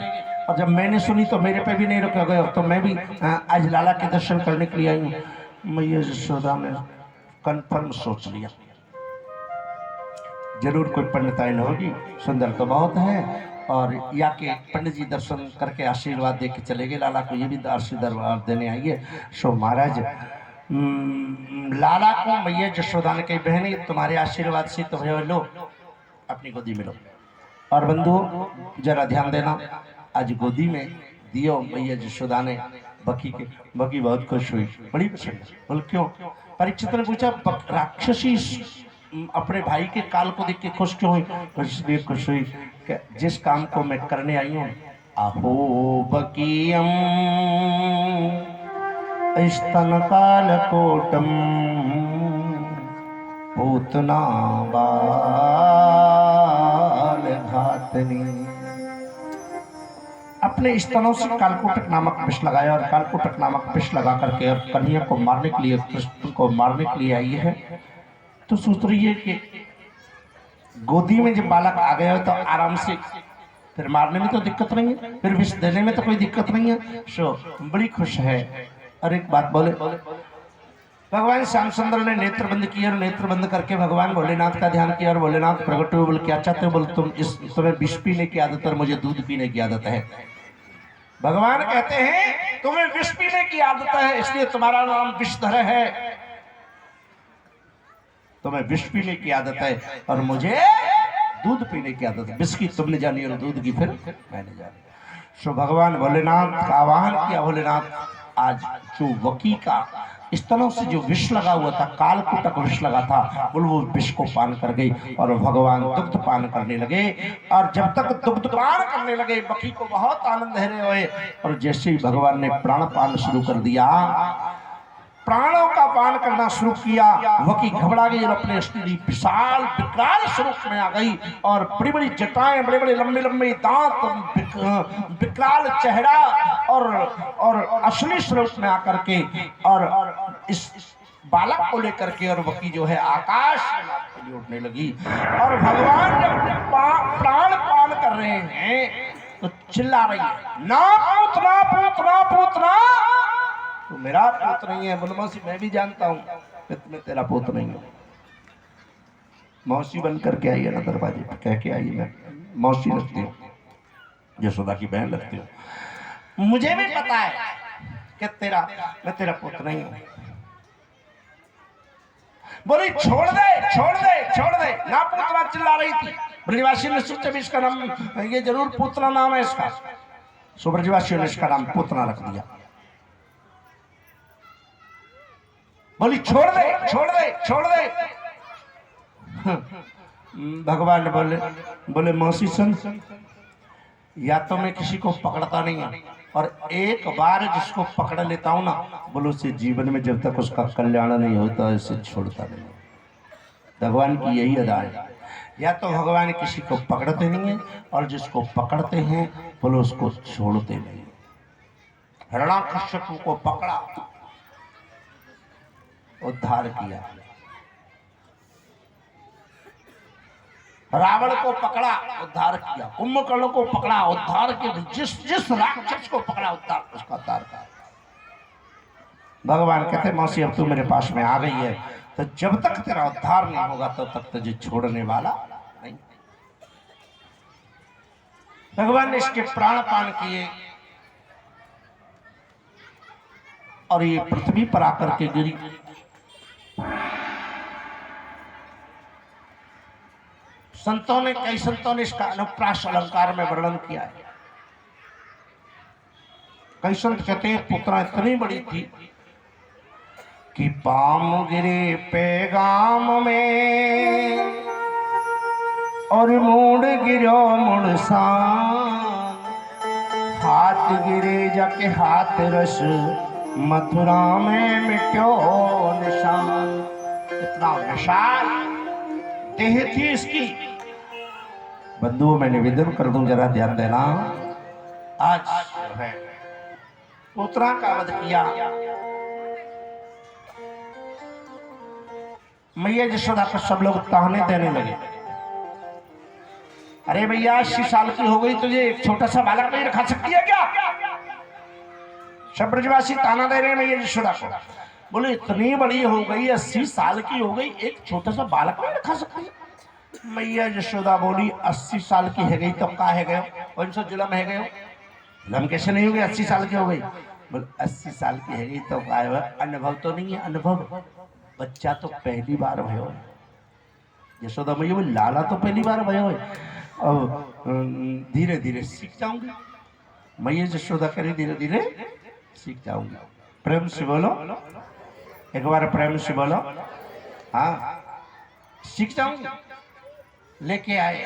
S1: और जब मैंने सुनी तो मेरे पे भी नहीं रुके गए, तो मैं भी आज लाला के दर्शन करने के लिए आई हूँ। मैया यशोदा ने कन्फर्म सोच लिया जरूर कोई पंडिताइन होगी, सुंदर तो बहुत है, और या के पंडित जी दर्शन करके आशीर्वाद दे के चले गए लाला को, ये भी आशीर्वाद देने आई है। सो महाराज लाला को मैया यशोदा ने कही बहन तुम्हारे आशीर्वाद से तो भैया लो अपनी गोदी में लो। और बंधु जरा ध्यान देना, आज गोदी में दियो मैया यशोदा ने बकी के। बकी बहुत खुश हुई, बड़ी पसंद। बोल क्यों? परीक्षित ने पूछा राक्षसी अपने भाई के काल को देख के खुश क्यों हुई? इसलिए खुश हुई कि जिस काम को मैं करने आई हूँ, अहो बकीयम स्तन काल कोटम पूतना बाल घातनी। अपने स्तनों से कालकोटक नामक विष लगाया और कालकोटक नामक विष लगा करके और कन्या को मारने के लिए, कृष्ण को मारने के लिए आई है। तो सोच रही है कि गोदी में जब बालक आ गया तो आराम से फिर मारने में तो दिक्कत नहीं है, फिर विष देने में तो कोई दिक्कत नहीं है। सो बड़ी खुश है। और एक बात बोले, भगवान श्याम सुंदर ने नेत्र बंद किया और नेत्र बंद करके भगवान भोलेनाथ का ध्यान किया और भोलेनाथ प्रकट हुए। बोले क्या चाहते हो? बोले तुम्हें विष पीने की आदत और मुझे दूध पीने की आदत है। भगवान कहते हैं तुम्हें विष पीने की आदत है इसलिए तुम्हारा नाम विषधर है, तुम्हें विष पीने की आदत है और मुझे दूध पीने की आदत है। विष की तुमने जानी और दूध की फिर मैंने जानी। सो भगवान भोलेनाथ का आह्वान किया। भोलेनाथ आज जो वकी का स्तनों से जो विष लगा हुआ था, कालकूटक विष लगा था, वो विष को पान कर गई और भगवान दुग्ध पान करने लगे। और जब तक दुग्ध पान करने लगे बकी को बहुत आनंद है हुए। और जैसे ही भगवान ने प्राण पान शुरू कर दिया, प्राणों का पान करना शुरू किया, वकी घबरा गई और अपने विशाल विकराल स्वरूप में आ गई और बड़ी बड़ी जटाएं, बड़े बड़े लंबे लंबे दांत, विकराल चेहरा और असली स्वरूप में आकर के और इस बालक को लेकर के और वकी जो है आकाश के लिए उड़ने लगी। और भगवान जब प्राण पान कर रहे हैं तो चिल्ला रही है, ना पूतना पूतना पूतना, तो मेरा पुत्र नहीं है। बोले मौसी मैं भी जानता हूँ मैं तेरा पुत्र नहीं हूँ। मौसी बन करके आई है ना दरवाजे पर, कह के आई मैं मौसी लगती हूँ, यशोदा की बहन लगती हूँ। मुझे भी पता है कि मैं तेरा पुत्र नहीं हूँ। बोली छोड़ दे छोड़ दे छोड़ दे ना। पूतना चिल्ला रही थी। ब्रजवासी ने सोचा भी इसका नाम, ये जरूर पूतना नाम है इसका। सो ब्रजवासियों ने इसका नाम पूतना रख दिया। बोली छोड़ दे छोड़ दे छोड़ दे। भगवान बोले बोले मौसी सुन, या तो मैं किसी को पकड़ता नहीं हूं, और एक बार जिसको पकड़ लेता हूं ना, बोलो उसे जीवन में जब तक उसका कल्याण नहीं होता इसे छोड़ता नहीं। भगवान की यही अदा है, या तो भगवान किसी को पकड़ते नहीं है, और जिसको पकड़ते हैं बोलो उसको छोड़ते नहीं। हिरण्यकश्यप को पकड़ा, उद्धार किया। रावण को पकड़ा, उद्धार किया। कुंभकर्ण को पकड़ा, उद्धार किया। जिस राक्षस को पकड़ा उद्धार, उसका उद्धार किया। भगवान कहते मौसी अब तू मेरे पास में आ गई है, तो जब तक तेरा उद्धार नहीं होगा तब तक तुझे छोड़ने वाला नहीं। भगवान ने इसके प्राण पान किए, और ये पृथ्वी पर आकर के गिरी। संतों ने, कई संतों ने इसका अनुप्रास अलंकार में वर्णन किया है। कई संत कहते हैं पुत्रा इतनी बड़ी थी कि पाम गिरे पैगाम में, और मूड गिरो मुड़सान, हाथ गिरे जाके हाथ रस, मथुरा में मिट्यो निशान। इतना निशान देह थी इसकी। बंधुओं मैं निवेदन कर दूं, जरा ध्यान देना। आज है पुत्रा का वध किया, मैया यशोदा को सब लोग ताने देने लगे। अरे भैया 80 साल की हो गई, तुझे एक छोटा सा बालक नहीं रखा सकती है क्या? सब ब्रजवासी ताना दे रहे हैं मैया यशोदा को। बोले इतनी बड़ी हो गई, 80 साल की हो गई, एक छोटा सा बालक नहीं रखा सकती? मैया यशोदा बोली 80 साल की है गई तो का है गयो, कौन सा जुलम है गयो? जुलम कैसे नहीं हो गई, 80 साल की हो गई? बोले 80 साल की है गई तो का है? अनुभव तो नहीं है? अनुभव, बच्चा तो पहली बार भयो। यशोदा मैया बोली लाला तो पहली बार भयो है, अब धीरे धीरे सीख जाऊंगी। मैया यशोदा करे धीरे धीरे सीख जाऊंगी। प्रेम से बोलो, एक बार प्रेम से बोलो। हाँ सीख जाऊंगी। लेके आए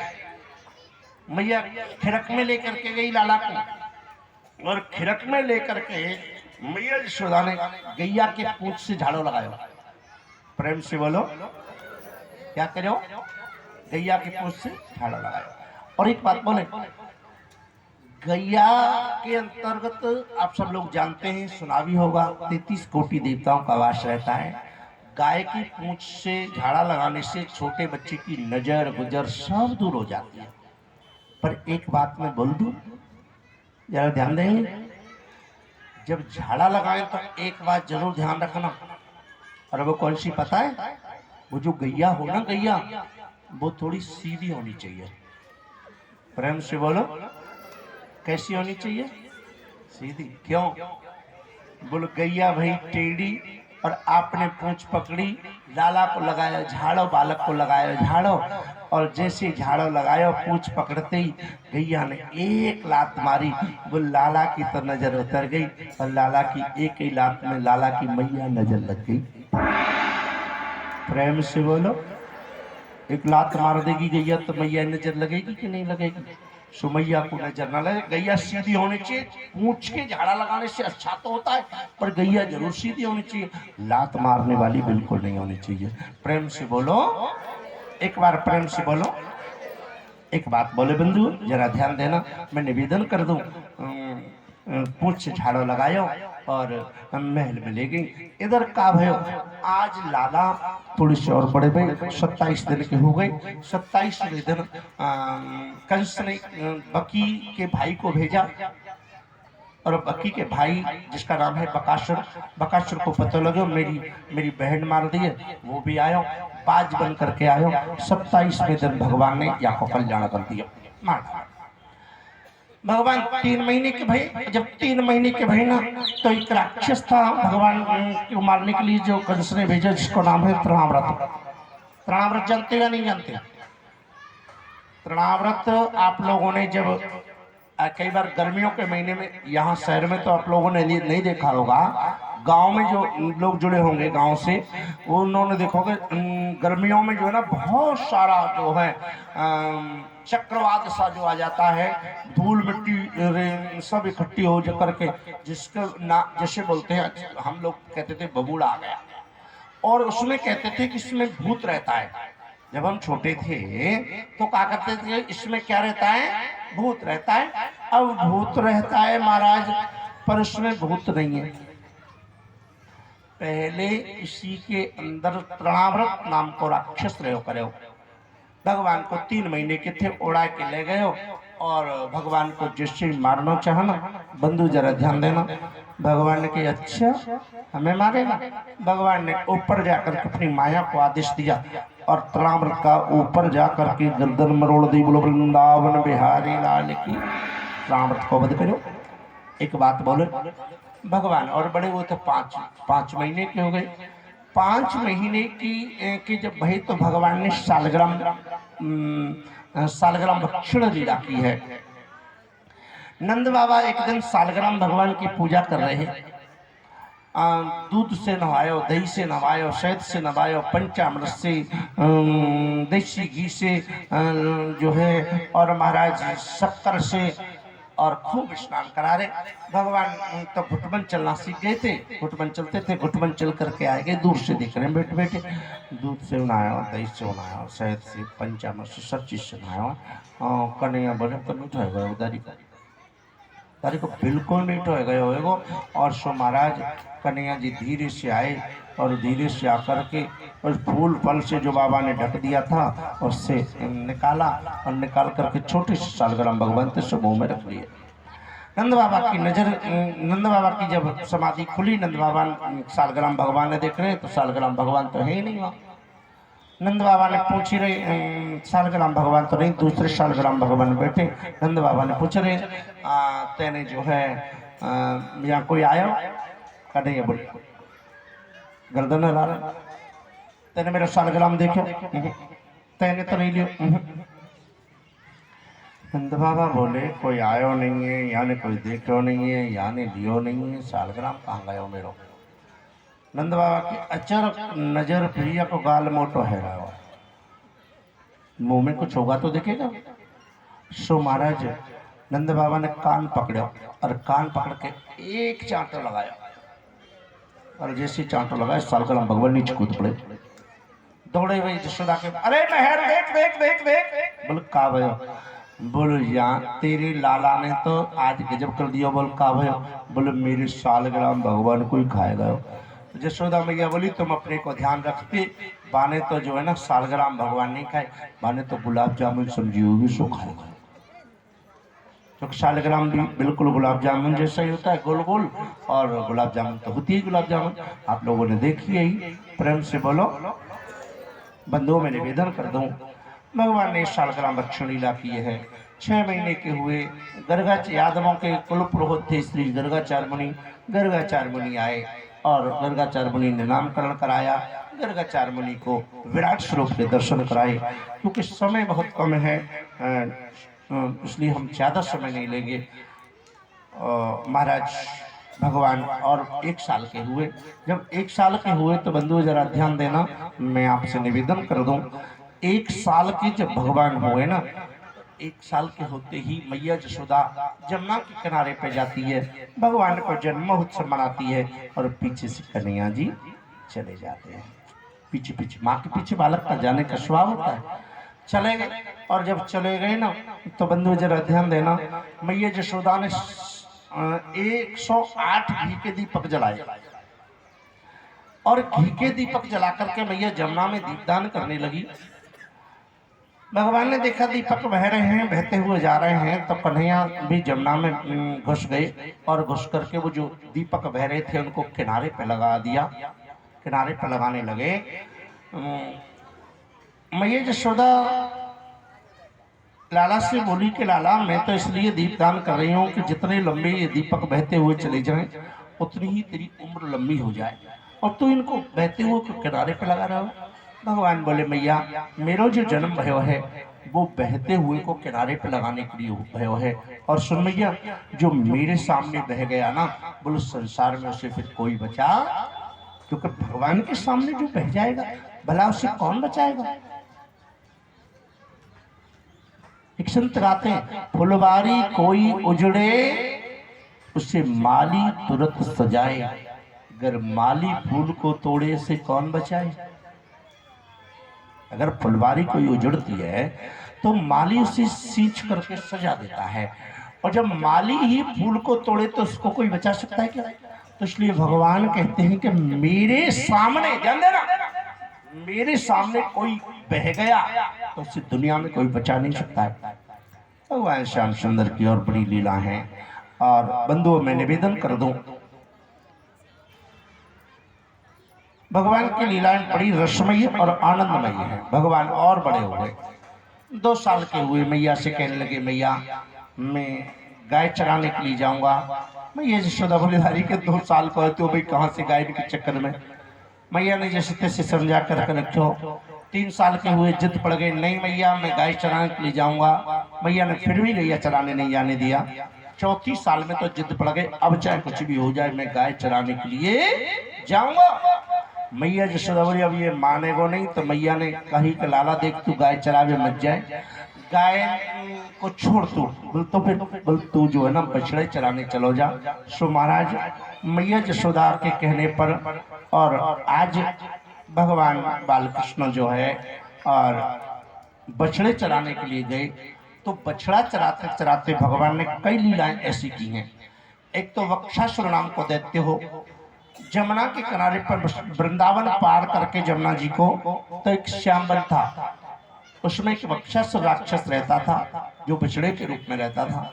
S1: मैया, खिरक में लेकर के गई लाला को, और खिरक में लेकर के मैया यशोदा ने गैया के पूंछ से झाड़ू लगाया। प्रेम से बोलो, क्या करो? गैया के पूंछ से झाड़ू लगाया। और एक बात बोले, गैया के अंतर्गत आप सब लोग जानते हैं, सुना भी होगा, 33 कोटि देवताओं का वास रहता है। गाय की पूंछ से झाड़ा लगाने से छोटे बच्चे की नजर गुजर सब दूर हो जाती है। पर एक बात मैं बोल दूं, जरा ध्यान देंगे, जब झाड़ा लगाएं तो एक बात जरूर ध्यान रखना, और वो कौन सी पता है? वो जो गैया हो ना, गैया वो थोड़ी सीधी होनी चाहिए। प्रेम से बोलो, कैसी होनी चाहिए? सीधी। क्यों? बोलो गैया भाई टेढ़ी, और आपने पूंछ पकड़ी, लाला को लगाया झाड़ो, बालक को लगाया झाड़ो, और जैसे झाड़ो लगाया पूंछ पकड़ते ही गैया ने एक लात मारी, वो लाला की तो नजर उतर गई, और लाला की एक ही लात में लाला की मैया नजर लग गई। प्रेम से बोलो, एक लात मार देगी गैया तो मैया नजर लगेगी कि नहीं लगेगी? सुमैया को नजर न लगे। गैया सीधी होनी चाहिए। पूंछ के झाड़ा लगाने से अच्छा तो होता है, पर गैया जरूर सीधी होनी चाहिए, लात मारने वाली बिल्कुल नहीं होनी चाहिए। प्रेम से बोलो, एक बार प्रेम से बोलो। एक बात बोले बंधु, जरा ध्यान देना, मैं निवेदन कर दूं, पूंछ से झाड़ो लगायो और महल में ले गई। इधर का भयो, आज लाला थोड़ी सी और बड़े भाई 27 दिन के हो गए। 27वें दिन कंस ने बकी के भाई को भेजा, और बकी के भाई जिसका नाम है बकासुर, बकासुर को पता लगे मेरी बहन मार दी है, वो भी आयो, बाज बन करके आयो। 27वें दिन भगवान ने या को कल्याण कर दिया, मार। भगवान 3 महीने के भय, जब 3 महीने के भय ना, तो एक राक्षस था भगवान को मारने के लिए जो कंस ने भेजा, जिसको नाम है तृणाव्रत। तृणाव्रत जानते या नहीं जानते? तृणाव्रत आप लोगों ने जब कई बार गर्मियों के महीने में, यहाँ शहर में तो आप लोगों ने नहीं देखा होगा, गांव में जो लोग जुड़े होंगे गांव से, वो उन्होंने देखोगे गर्मियों में जो है ना बहुत सारा जो है चक्रवात सा जो आ जाता है, धूल मिट्टी सब इकट्ठी हो जा करके, जिसके ना जैसे बोलते हैं, हम लोग कहते थे बबूल आ गया, और उसमें कहते थे कि इसमें भूत रहता है। जब हम छोटे थे तो क्या करते थे, इसमें क्या रहता है, भूत रहता है। अब भूत रहता है महाराज, पर उसमें भूत नहीं है। पहले इसी के अंदर तृणाव्रत नाम को राक्षस रहो करे, भगवान को 3 महीने के थे, उड़ा के ले गए, और भगवान को जिससे मारना चाहना, बंधु जरा ध्यान देना, भगवान ने कहा अच्छा हमें मारेगा। भगवान ने ऊपर जाकर अपनी माया को आदेश दिया, और तृणाव्रत का ऊपर जाकर के गर्दन मरोड़ दी, बोलो वृंदावन बिहारी लाल की, तृणाव्रत को वध करो। एक बात बोले भगवान, और बड़े वो थे 5 महीने के हो गए। 5 महीने की जब भई, तो भगवान ने सालग्राम दक्षिण लीला की है। नंद बाबा एक दिन सालग्राम भगवान की पूजा कर रहे हैं, दूध से नवायो, दही से नवायो, शहद से नवायो, पंचामृत से, देसी घी से जो है, और महाराज शक्कर से, और खूब स्नान करा रहे। भगवान तो घुटमन चलना सीख गए थे, घुटमन चलते थे, घुटमन चल करके आए गए, दूर से देख रहे हैं बैठे बैठे, दूध से बनाया, दही से बनाया, शहद से, पंचामृत से, सब चीज से बनाया। कन्हैया बोले तो मीठा हो गया उदारी को बिल्कुल मीठा हो गया होएगो। और सो महाराज कन्हैया जी धीरे से आए, और धीरे से आकर के उस फूल फल से जो बाबा ने ढक दिया था उससे निकाला, और निकाल करके छोटे से सालग्राम भगवान के मुंह में रख लिए। नंद बाबा की नजर, नंद बाबा की जब समाधि खुली, नंद बाबा सालग्राम भगवान ने देख रहे, तो सालग्राम भगवान तो है ही नहीं वहाँ। नंद बाबा ने पूछ रहे, सालग्राम भगवान तो नहीं, दूसरे सालग्राम भगवान बैठे। नंद बाबा ने पूछ रहे, तेने जो है यहाँ कोई आया? कन्हैया बोले गर्दन ला रहे, तेने मेरा सालग्राम देखो? तेने तो नहीं लियो। नंद बाबा बोले कोई आयो नहीं है, यानी कोई देखो नहीं है, यानी लियो नहीं है, सालग्राम कहाँ गयो मेरो? नंद बाबा की अचानक नजर प्रिया को गाल मोटो है रहा, मुंह में कुछ होगा तो देखेगा। सो महाराज नंद बाबा ने कान पकड़ो, और कान पकड़ के एक चांटो लगाया, और जैसे चांटो लगाया सालग्राम भगवान नीचे कूद पड़े, दौड़े हुए जशोदा के, अरे मेहर देख देख देख देख। बोल का भयो? बोलो यहाँ तेरे लाला ने तो आज गजब कर दिया। बोल का भयो? बोले मेरे सालग्राम भगवान को ही खाए गए। जशोदा मैया बोली तुम अपने को ध्यान रखते, बाने तो जो है ना सालग्राम भगवान नहीं खाए, बाने तो गुलाब जामुन समझी होगी सो खाएगा। तो सालग्राम भी बिल्कुल गुलाब जामुन जैसा ही होता है, गोल गोल, और गुलाब जामुन तो होती है गुलाब जामुन, आप लोगों ने देखी है ही। प्रेम से बोलो बंधुओं में निवेदन कर दूं, भगवान ने सालग्राम दक्षिण लीला की है। 6 महीने के हुए, गर्गाचार्य यादवों के कुल पुरोहित थे श्री गर्गाचार्य मुनि आए, और गर्गाचार्य मुनि ने नामकरण कराया। गर्गाचार्य मुनि को विराट स्वरूप के दर्शन कराए। क्योंकि समय बहुत कम है, इसलिए हम ज़्यादा समय नहीं लेंगे। महाराज भगवान और 1 साल के हुए, जब 1 साल के हुए तो बंधु जरा ध्यान देना, मैं आपसे निवेदन कर दूं, 1 साल के जब भगवान हुए ना, 1 साल के होते ही मैया जशोदा जमुना के किनारे पे जाती है, भगवान को जन्म उत्सव मनाती है, और पीछे से कन्हैया जी चले जाते हैं। पीछे पीछे माँ के पीछे बालक का जाने का स्वभाव होता है, चले गए। और जब चले गए ना, तो बंधु जरा ध्यान देना, मैया जशोदा ने 108 घी के दीपक जलाए, और घी के दीपक जला करके मैया जमुना में दीपदान करने लगी। भगवान ने देखा दीपक बह रहे हैं, बहते हुए जा रहे हैं, तो कन्हैया भी जमुना में घुस गए, और घुस करके वो जो दीपक बह रहे थे उनको किनारे पे लगा दिया। किनारे पे लगाने लगे। मैया जशोदा लाला से बोली कि लाला मैं तो इसलिए दीपदान कर रही हूँ कि जितने लंबे ये दीपक बहते हुए चले जाएं उतनी ही तेरी उम्र लंबी हो जाए, और तू इनको बहते हुए किनारे पे लगा रहा हो। भगवान बोले मैया मेरा जो जन्म भयो है वो बहते हुए को किनारे पे लगाने के लिए भयो है, और सुन मैया जो मेरे सामने बह गया ना बोलो संसार में उसे फिर कोई बचा, क्योंकि भगवान के सामने जो बह जाएगा भला उसे कौन बचाएगा। एक संत गाते हैं फुलवारी कोई उजड़े उसे माली तुरंत सजाए, अगर माली फूल को तोड़े से कौन बचाए। अगर फुलवारी कोई उजड़ती है तो माली उसे सींच करके सजा देता है, और जब माली ही फूल को तोड़े तो उसको कोई बचा सकता है क्या। तो इसलिए भगवान कहते हैं कि मेरे सामने जान देना, मेरे सामने कोई बह गया तो उसे दुनिया में कोई बचा नहीं सकता है। भगवान श्याम सुंदर की और बड़ी लीला है। और बंधुओं मैं निवेदन कर दूं भगवान की लीलाएं बड़ी रसमयी और आनंदमयी है। भगवान और बड़े हो गए, 2 साल के हुए मैया से कहने लगे मैया मैं गाय चराने के लिए जाऊंगा। मैया यशोदा बोली हरी के 2 साल को है तो भाई कहाँ से गाय के चक्कर में। मैया ने जैसे तैसे समझा कर रखो। 3 साल के हुए जिद पड़ गए नहीं मैया मैं गाय चराने के लिए जाऊंगा। मैया ने फिर भी गैया चराने नहीं जाने दिया। 34 साल में तो जिद पड़ गए अब चाहे कुछ भी हो जाए मैं गाय चराने के लिए जाऊंगा। मैया यशोदा बोली अब ये माने को नहीं, तो मैया ने कही कि लाला देख तू गाय चरावे मत जाए, गाय को छोड़ तू बोल तो फिर बोल तू जो है ना बछड़े चराने चलो जा। सो महाराज मैया यशोदा के कहने पर और आज भगवान बालकृष्ण जो है और बछड़े चराने के लिए गए, तो बछड़ा चराते चराते भगवान ने कई लीलाएं ऐसी की हैं। एक तो वक्षासुर नाम को दैत्य हो जमुना के किनारे पर वृंदावन पार करके जमुना जी को तो एक श्यामबन था, उसमें एक वक्षासुर राक्षस रहता था जो बछड़े के रूप में रहता था।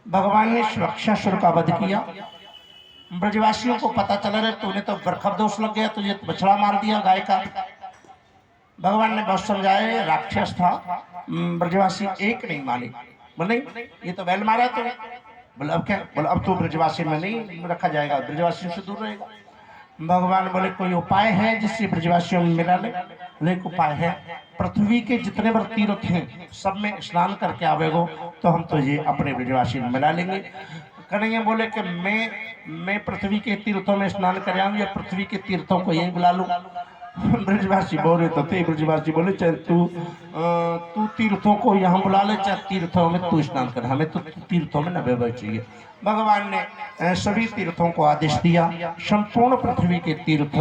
S1: भगवान ने वक्षासुर का वध किया। ब्रजवासियों को पता चला रहे तो उन्हें तो बरखब दोष लग गया, तुझे तो बछड़ा मार दिया गाय का। भगवान ने बहुत समझाए, राक्षस था। ब्रजवासी एक नहीं माने, बोले ये तो बैल मारा तो। बोले अब क्या, बोले अब तो ब्रजवासी में नहीं रखा जाएगा, ब्रजवासियों से दूर रहेगा। भगवान बोले कोई उपाय है जिससे ब्रजवासियों में मिला ले। बोले एक उपाय है, पृथ्वी के जितने बार तीर्थ हैं सब में स्नान करके आवेगो तो हम तो ये अपने ब्रजवासी में मिला लेंगे। कन्हैया बोले कि मैं पृथ्वी के तीर्थों में स्नान कर आऊँ या पृथ्वी के तीर्थों को यहीं बुला लूँ। ब्रजवासी बोले तो थे, ब्रजवासी बोले चाहे तू तीर्थों को यहाँ बुला ले चाहे तीर्थों में तू स्नान कर, हमें तो तीर्थों में न व्यवहार चाहिए। भगवान ने सभी तीर्थों को आदेश दिया, संपूर्ण पृथ्वी के तीर्थ,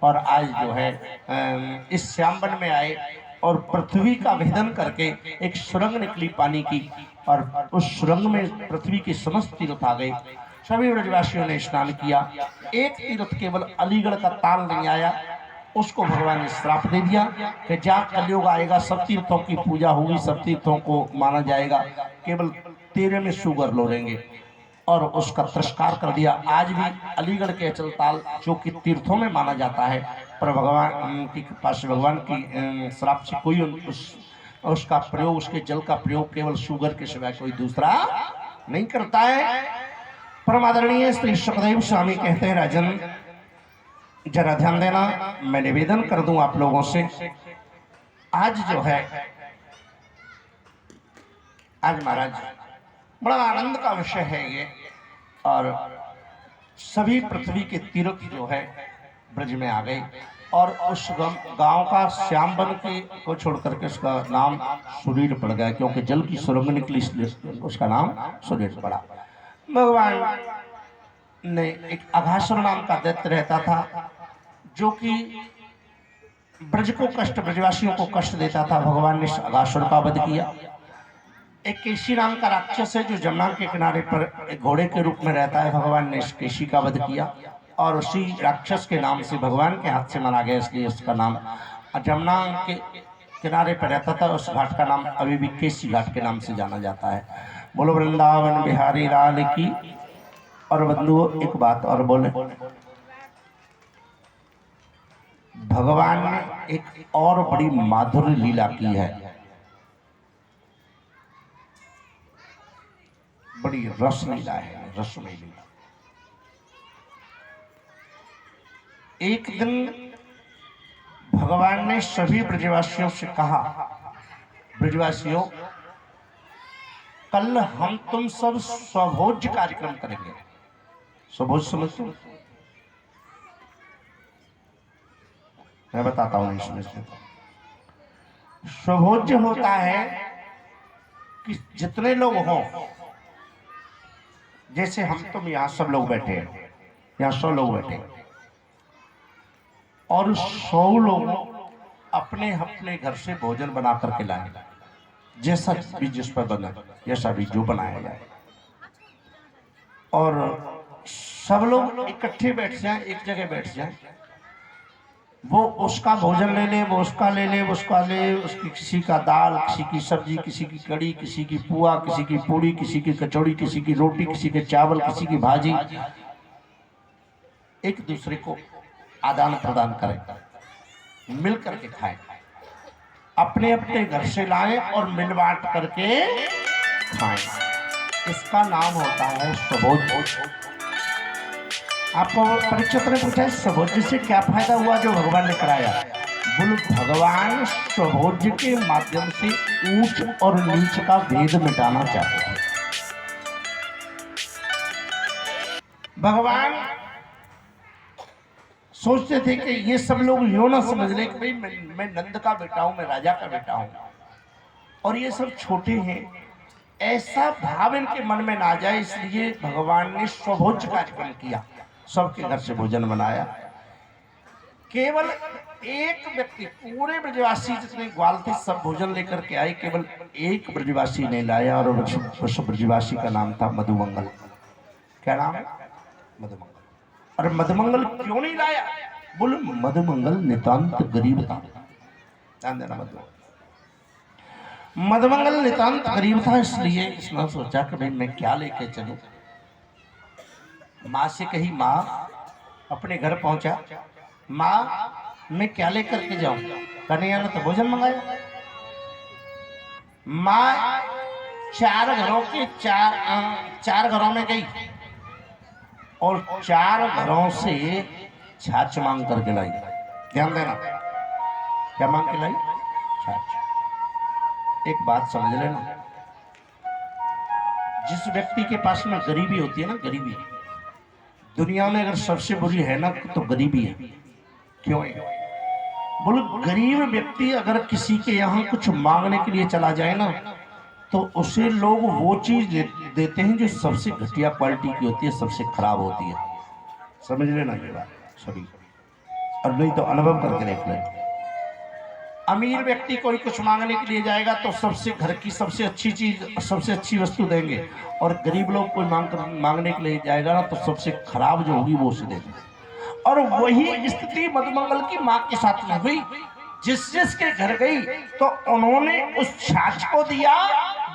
S1: और आज जो है इस श्यामवन में आए और पृथ्वी का भेदन करके एक सुरंग निकली पानी की, और उस सुरंग में पृथ्वी के समस्त तीर्थ आ गए। सभी ब्रजवासियों ने स्नान किया। एक तीर्थ केवल अलीगढ़ का ताल नहीं आया, उसको भगवान ने श्राप दे दिया कि जहाँ कलयुग आएगा सब तीर्थों की पूजा होगी, सब तीर्थों को माना जाएगा, केवल तेरे में शुगर लोड़ेंगे, और उसका तिरस्कार कर दिया। आज भी अलीगढ़ के अचलताल जो कि तीर्थों में माना जाता है, पर भगवान की कृपा से भगवान की श्राप से कोई उसका प्रयोग, उसके जल का प्रयोग केवल शुगर के सिवाय कोई दूसरा नहीं करता है। परम आदरणीय श्री सुखदेव स्वामी कहते हैं राजन जरा ध्यान देना, मैं निवेदन कर दूं आप लोगों से, आज जो है आज महाराज बड़ा आनंद का विषय है ये, और सभी पृथ्वी के तीर्थ जो है ब्रज में आ गए, और उस गांव का श्यामवन के को छोड़ करके उसका नाम सुरीर पड़ गया, क्योंकि जल की सुरंग निकली इसलिए उसका नाम सुरीर पड़ा। भगवान ने एक अघासुर नाम का दैत्य रहता था जो कि ब्रज को कष्ट, ब्रजवासियों को कष्ट देता था। भगवान ने अघासुर का वध किया। एक केशी नाम का राक्षस है जो जमुना के किनारे पर एक घोड़े के रूप में रहता है, भगवान ने इस केशी का वध किया, और उसी राक्षस के नाम से भगवान के हाथ से मारा गया, इसलिए उसका नाम जमुना के किनारे पर रहता था। उस घाट का नाम अभी भी केशी घाट के नाम से जाना जाता है। बोलो वृंदावन बिहारी लाल की। और बंधुओं एक बात और बोले, भगवान ने एक और बड़ी माधुर्य लीला की है। बड़ी रस लीला है, रसमय लीला। एक दिन भगवान ने सभी ब्रजवासियों से कहा, ब्रजवासियों कल हम तुम सब स्वभोज्य कार्यक्रम करेंगे। स्वभोज समझते हो? मैं बताता हूं, नहीं समझते तो। स्वभोज्य होता है कि जितने लोग हों, जैसे हम तुम यहां सब लोग बैठे हैं, यहां 100 लोग बैठे हैं, और 100 लोग अपने अपने घर से भोजन बना करके लाए, जैसा भी जिस पर बना, जैसा भी जो बनाया जाए, और सब लोग इकट्ठे बैठ जाएं, एक जगह बैठ जाएं। वो उसका भोजन ले ले, वो उसका ले ले, वो उसका ले, उसकी किसी का दाल, किसी की सब्जी, किसी की कड़ी, किसी की पुआ, किसी की पूड़ी, किसी की कचौड़ी, किसी की रोटी, किसी के चावल, किसी की भाजी, एक दूसरे को आदान प्रदान करें, मिल करके खाएं, अपने अपने घर से लाएं और मिल बांट करके खाएं। इसका नाम होता है स्वभोज। आपको परीक्षित ने पूछा स्वभोज्य से क्या फायदा हुआ जो भगवान ने कराया? बोलो, भगवान स्वभोज्य के माध्यम से ऊंच और नीच का भेद मिटाना चाहते हैं। भगवान सोचते थे कि ये सब लोग यूं ना समझ लें कि भाई मैं नंद का बेटा हूं, मैं राजा का बेटा हूं और ये सब छोटे हैं, ऐसा भाव इनके मन में ना जाए, इसलिए भगवान ने स्वभोज कार्यक्रम किया, सबके घर से भोजन बनाया। केवल एक व्यक्ति, पूरे ब्रजवासी जितने ग्वाल थे सब भोजन लेकर के आए, केवल एक ब्रजवासी ने लाया, और उस ब्रजवासी का नाम था मधुमंगल। क्या नाम है? मधुमंगल। और मधुमंगल क्यों नहीं लाया? बोले, मधुमंगल नितांत गरीब था। ध्यान देना, मधुमंगल नितांत गरीब था, इसलिए इसने सोचा कि भाई मैं क्या लेके चलूं। माँ से कही, माँ, अपने घर पहुंचा, माँ मैं क्या लेकर के जाऊं? कन्हैया ने तो भोजन मंगाया। माँ चार घरों में गई और 4 घरों से छाछ मांग करके लाई। ध्यान देना, क्या मांग के लाई? छाछ। एक बात समझ लेना, जिस व्यक्ति के पास में गरीबी होती है ना, गरीबी दुनिया में अगर सबसे बुरी है ना तो गरीबी है। क्यों है? बोलो, गरीब व्यक्ति अगर किसी के यहाँ कुछ मांगने के लिए चला जाए ना, तो उसे लोग वो चीज देते हैं जो सबसे घटिया क्वालिटी की होती है, सबसे खराब होती है। समझ लेना ये बात सभी, और नहीं तो अनुभव करके देख लेना। अमीर व्यक्ति कोई कुछ मांगने के लिए जाएगा तो सबसे घर की सबसे अच्छी चीज, सबसे अच्छी वस्तु देंगे, और गरीब लोग कोई मांगने के लिए जाएगा ना तो सबसे खराब जो होगी वो उसे देंगे। और वही स्थिति मधुमंगल की माँ के साथ में हुई। जिसके घर गई तो उन्होंने उस छाछ को दिया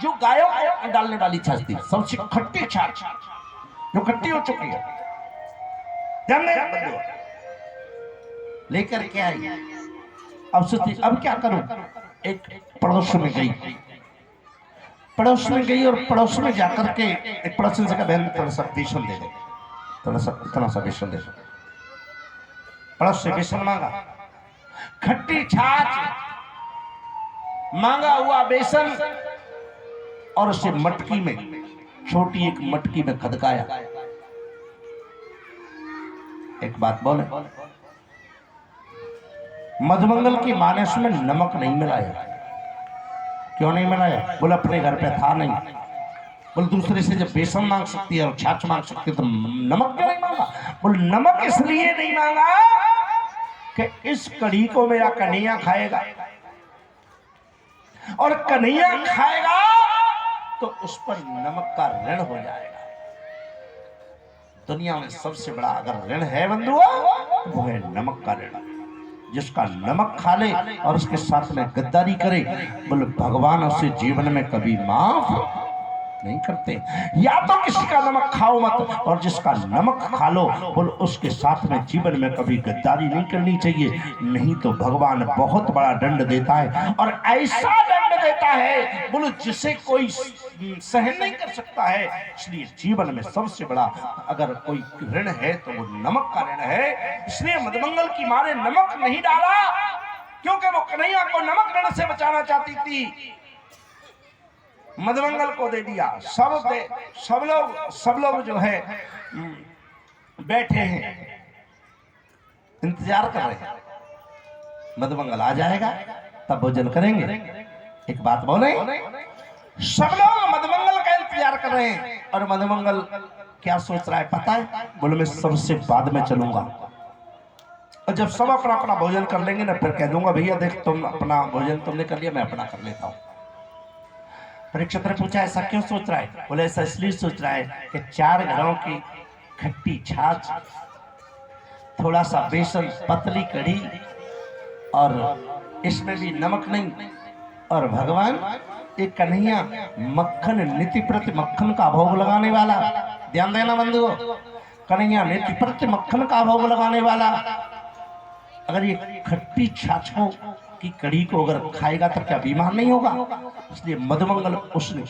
S1: जो गायों को डालने वाली छाछ थी, सबसे खट्टी छाछ जो खट्टी हो चुकी है। लेकर के आई। अब सोचती अब क्या करूं? एक पड़ोस में गई, और पड़ोस में जाकर के एक पड़ोसन से कहा, बहन थोड़ा सा बेसन दे दे, इतना सा बेसन दे दो। पड़ोस से बेसन मांगा, खट्टी छाछ, मांगा हुआ बेसन, और उसे मटकी में, छोटी एक मटकी में खदकाया। एक बात बोले, मधुमंगल की मां ने उसमें नमक नहीं मिलाया। क्यों नहीं मिलाया? बोले, अपने घर पे था नहीं। बोले, दूसरे से जब बेसन मांग सकती है और छाछ मांग सकती है तो नमक क्यों नहीं मांगा? बोले, नमक इसलिए नहीं मांगा कि इस कढ़ी को मेरा कन्हैया खाएगा, और कन्हैया खाएगा तो उस पर नमक का ऋण हो जाएगा। दुनिया में सबसे बड़ा अगर ऋण है बंधुओं तो वो है नमक का ऋण। जिसका नमक खा ले और उसके साथ में गद्दारी करे, बोले भगवान उसे जीवन में कभी माफ नहीं करते। या तो किसी का नमक खाओ मत, और जिसका नमक खा लो बोलो उसके साथ में जीवन में कभी गद्दारी नहीं करनी चाहिए, नहीं तो भगवान बहुत बड़ा दंड देता है, और ऐसा दंड देता है बोलो जिसे कोई सहन नहीं कर सकता है। इसलिए जीवन में सबसे बड़ा अगर कोई ऋण है तो वो नमक का ऋण है। इसलिए मधुमंगल की मां ने नमक नहीं डाला, क्योंकि वो कन्हैया को नमक ऋण से बचाना चाहती थी। मधुमंगल को दे दिया। सब लोग जो है बैठे हैं, इंतजार कर रहे हैं, मधुमंगल आ जाएगा तब भोजन करेंगे। एक बात बोले, सब लोग मधुमंगल का इंतजार कर रहे हैं, और मधुमंगल क्या सोच रहा है पता है? बोले मैं सबसे बाद में चलूंगा, और जब सब अपना अपना भोजन कर लेंगे ना फिर कह दूंगा भैया देख तुम अपना भोजन तुमने कर लिया, मैं अपना कर लेता हूं। परीक्षित ने पूछा ऐसा क्यों सोच रहा है? बोले ऐसा इसलिए सोच रहा है कि 4 घरों की खट्टी छाछ, थोड़ा सा बेसन, पतली कढ़ी, और इसमें भी नमक नहीं, और भगवान एक कन्हैया मक्खन नीति प्रति मक्खन का भोग लगाने वाला। ध्यान देना बंधुओं, कन्हैया नीति प्रति मक्खन का भोग लगाने वाला। अगर ये खट्टी छाछों की कड़ी को अगर खाएगा तो क्या बीमार नहीं होगा? इसलिए मधुमंगल उसने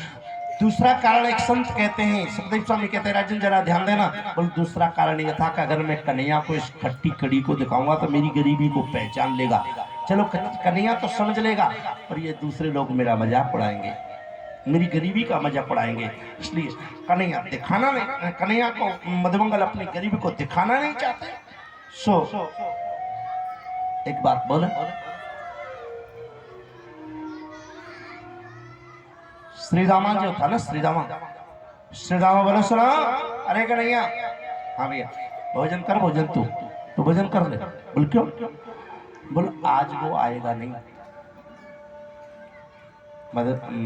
S1: दूसरा कारण, एक संत कहते हैं, सुखदेव स्वामी कहते हैं राजन जरा ध्यान देना, बोल दूसरा कारण यह था कि अगर मैं कन्हैया को इस खट्टी कड़ी को दिखाऊंगा तो मेरी गरीबी को पहचान लेगा। चलो कन्हैया तो समझ लेगा, पर ये दूसरे लोग मेरा मजाक उड़ाएंगे, मेरी गरीबी का मजाक उड़ाएंगे। इसलिए कन्हैया दिखाना नहीं, कन्हैया को मधुमंगल अपनी गरीबी को दिखाना नहीं चाहते। सो एक बात बोले, श्रीदामा जो था ना, श्रीदामा बोले सुना, अरे कन्हैया, हाँ भैया भोजन कर, भोजन तू भोजन कर ले। बोल क्यों? बोल आज वो आएगा नहीं।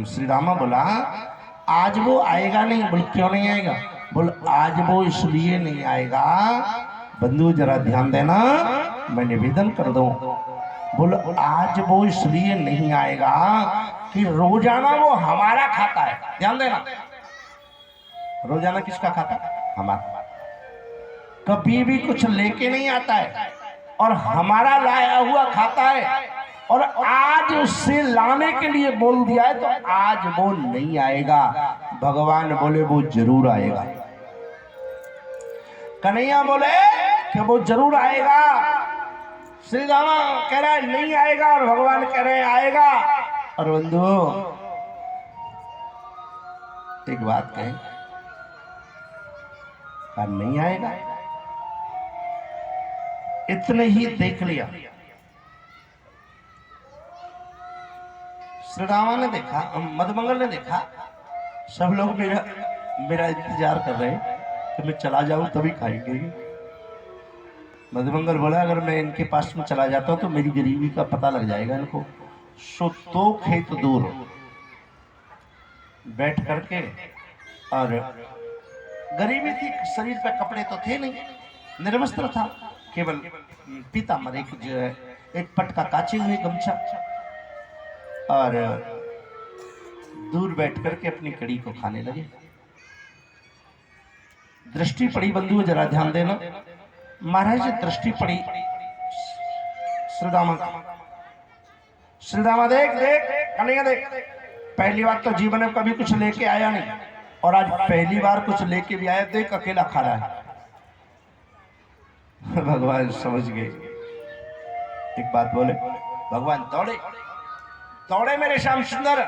S1: श्रीदामा बोला आज वो आएगा नहीं। बोल क्यों नहीं आएगा? बोल आज वो इसलिए नहीं आएगा, बंधु जरा ध्यान देना, मैं निवेदन कर दूं। बोल आज वो इसलिए नहीं आएगा कि रोजाना वो हमारा खाता है। ध्यान देना, रोजाना किसका खाता? हमारा। कभी भी कुछ लेके नहीं आता है और हमारा लाया हुआ खाता है, और आज उससे लाने के लिए बोल दिया है तो आज वो नहीं आएगा। भगवान बोले वो जरूर आएगा। कन्हैया बोले कि वो जरूर आएगा। श्री रामा कह रहा है नहीं आएगा, और भगवान कह रहे हैं आएगा। और बंधु एक बात कहें, नहीं आएगा, इतने ही देख लिया। श्री रामा ने देखा, मधुमंगल ने देखा, सब लोग मेरा इंतजार कर रहे हैं कि मैं चला जाऊं तभी खाएंगे। मधुमंगल बोला अगर मैं इनके पास में चला जाता हूं तो मेरी गरीबी का पता लग जाएगा इनको। सो 2 खेत दूर बैठ करके, और गरीबी थी, शरीर पे कपड़े तो थे नहीं, निर्वस्त्र था, केवल पीताम्बर एक जो है एक पट का काचे हुए गमछा, और दूर बैठ करके अपनी कड़ी को खाने लगे। दृष्टि पड़ी बंधुओं जरा ध्यान देना, महाराज दृष्टि पड़ी श्रीदामा देख कन्हैया देख, पहली बार तो जीवन में कभी कुछ लेके आया नहीं, और आज पहली बार कुछ लेके भी आया, देख अकेला खा रहा है। भगवान समझ गए। एक बात बोले, भगवान दौड़े मेरे श्याम सुंदर,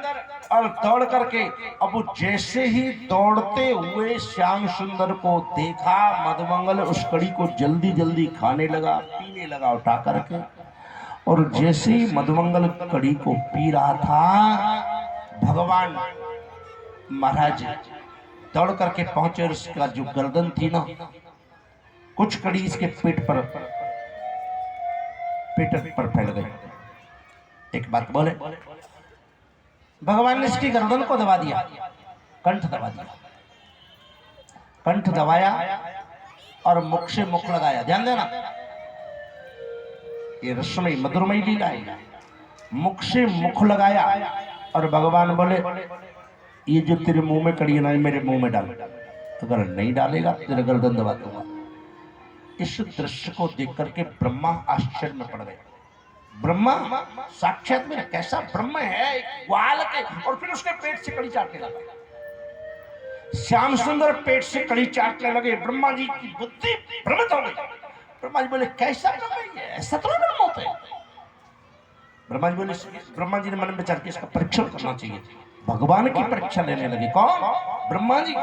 S1: और दौड़ करके अब वो जैसे ही दौड़ते हुए श्याम सुंदर को देखा, मधुमंगल उस कड़ी को जल्दी जल्दी खाने लगा, पीने लगा उठा करके। और जैसे ही मधुमंगल कड़ी को पी रहा था, भगवान महाराज दौड़ करके पहुंचे, और उसका जो गर्दन थी ना, कुछ कड़ी इसके पेट पर फैल गई। एक बात बोले, भगवान ने इसकी गर्दन को दबा दिया, कंठ दबा दिया, कंठ दबाया और मुख से मुख लगाया। ध्यान देना, ये रसमयी मधुरमयी लीला है। मुख से मुख लगाया, और भगवान बोले ये जो तेरे मुंह में कड़ी है ना, मेरे मुंह में डाल, अगर नहीं डालेगा तेरा गर्दन दबा दूंगा। इस दृश्य को देख करके ब्रह्मा आश्चर्य में पड़ गए। ब्रह्मा साक्षात में कैसा ब्रह्म है, एक ग्वाल के, और फिर उसके पेट से कड़ी चाटने लगा। श्याम सुंदर पेट से कड़ी चाटने लगे। ब्रह्मा जी की बुद्धि भ्रमित हो गई। ब्रह्मा जी बोले कैसा ब्रह्म है, ऐसा तो ब्रह्म होता है। ब्रह्मा जी ने मन में विचार किया इसका परीक्षण करना चाहिए। भगवान की परीक्षा लेने लगे। कौन? ब्रह्मा जी।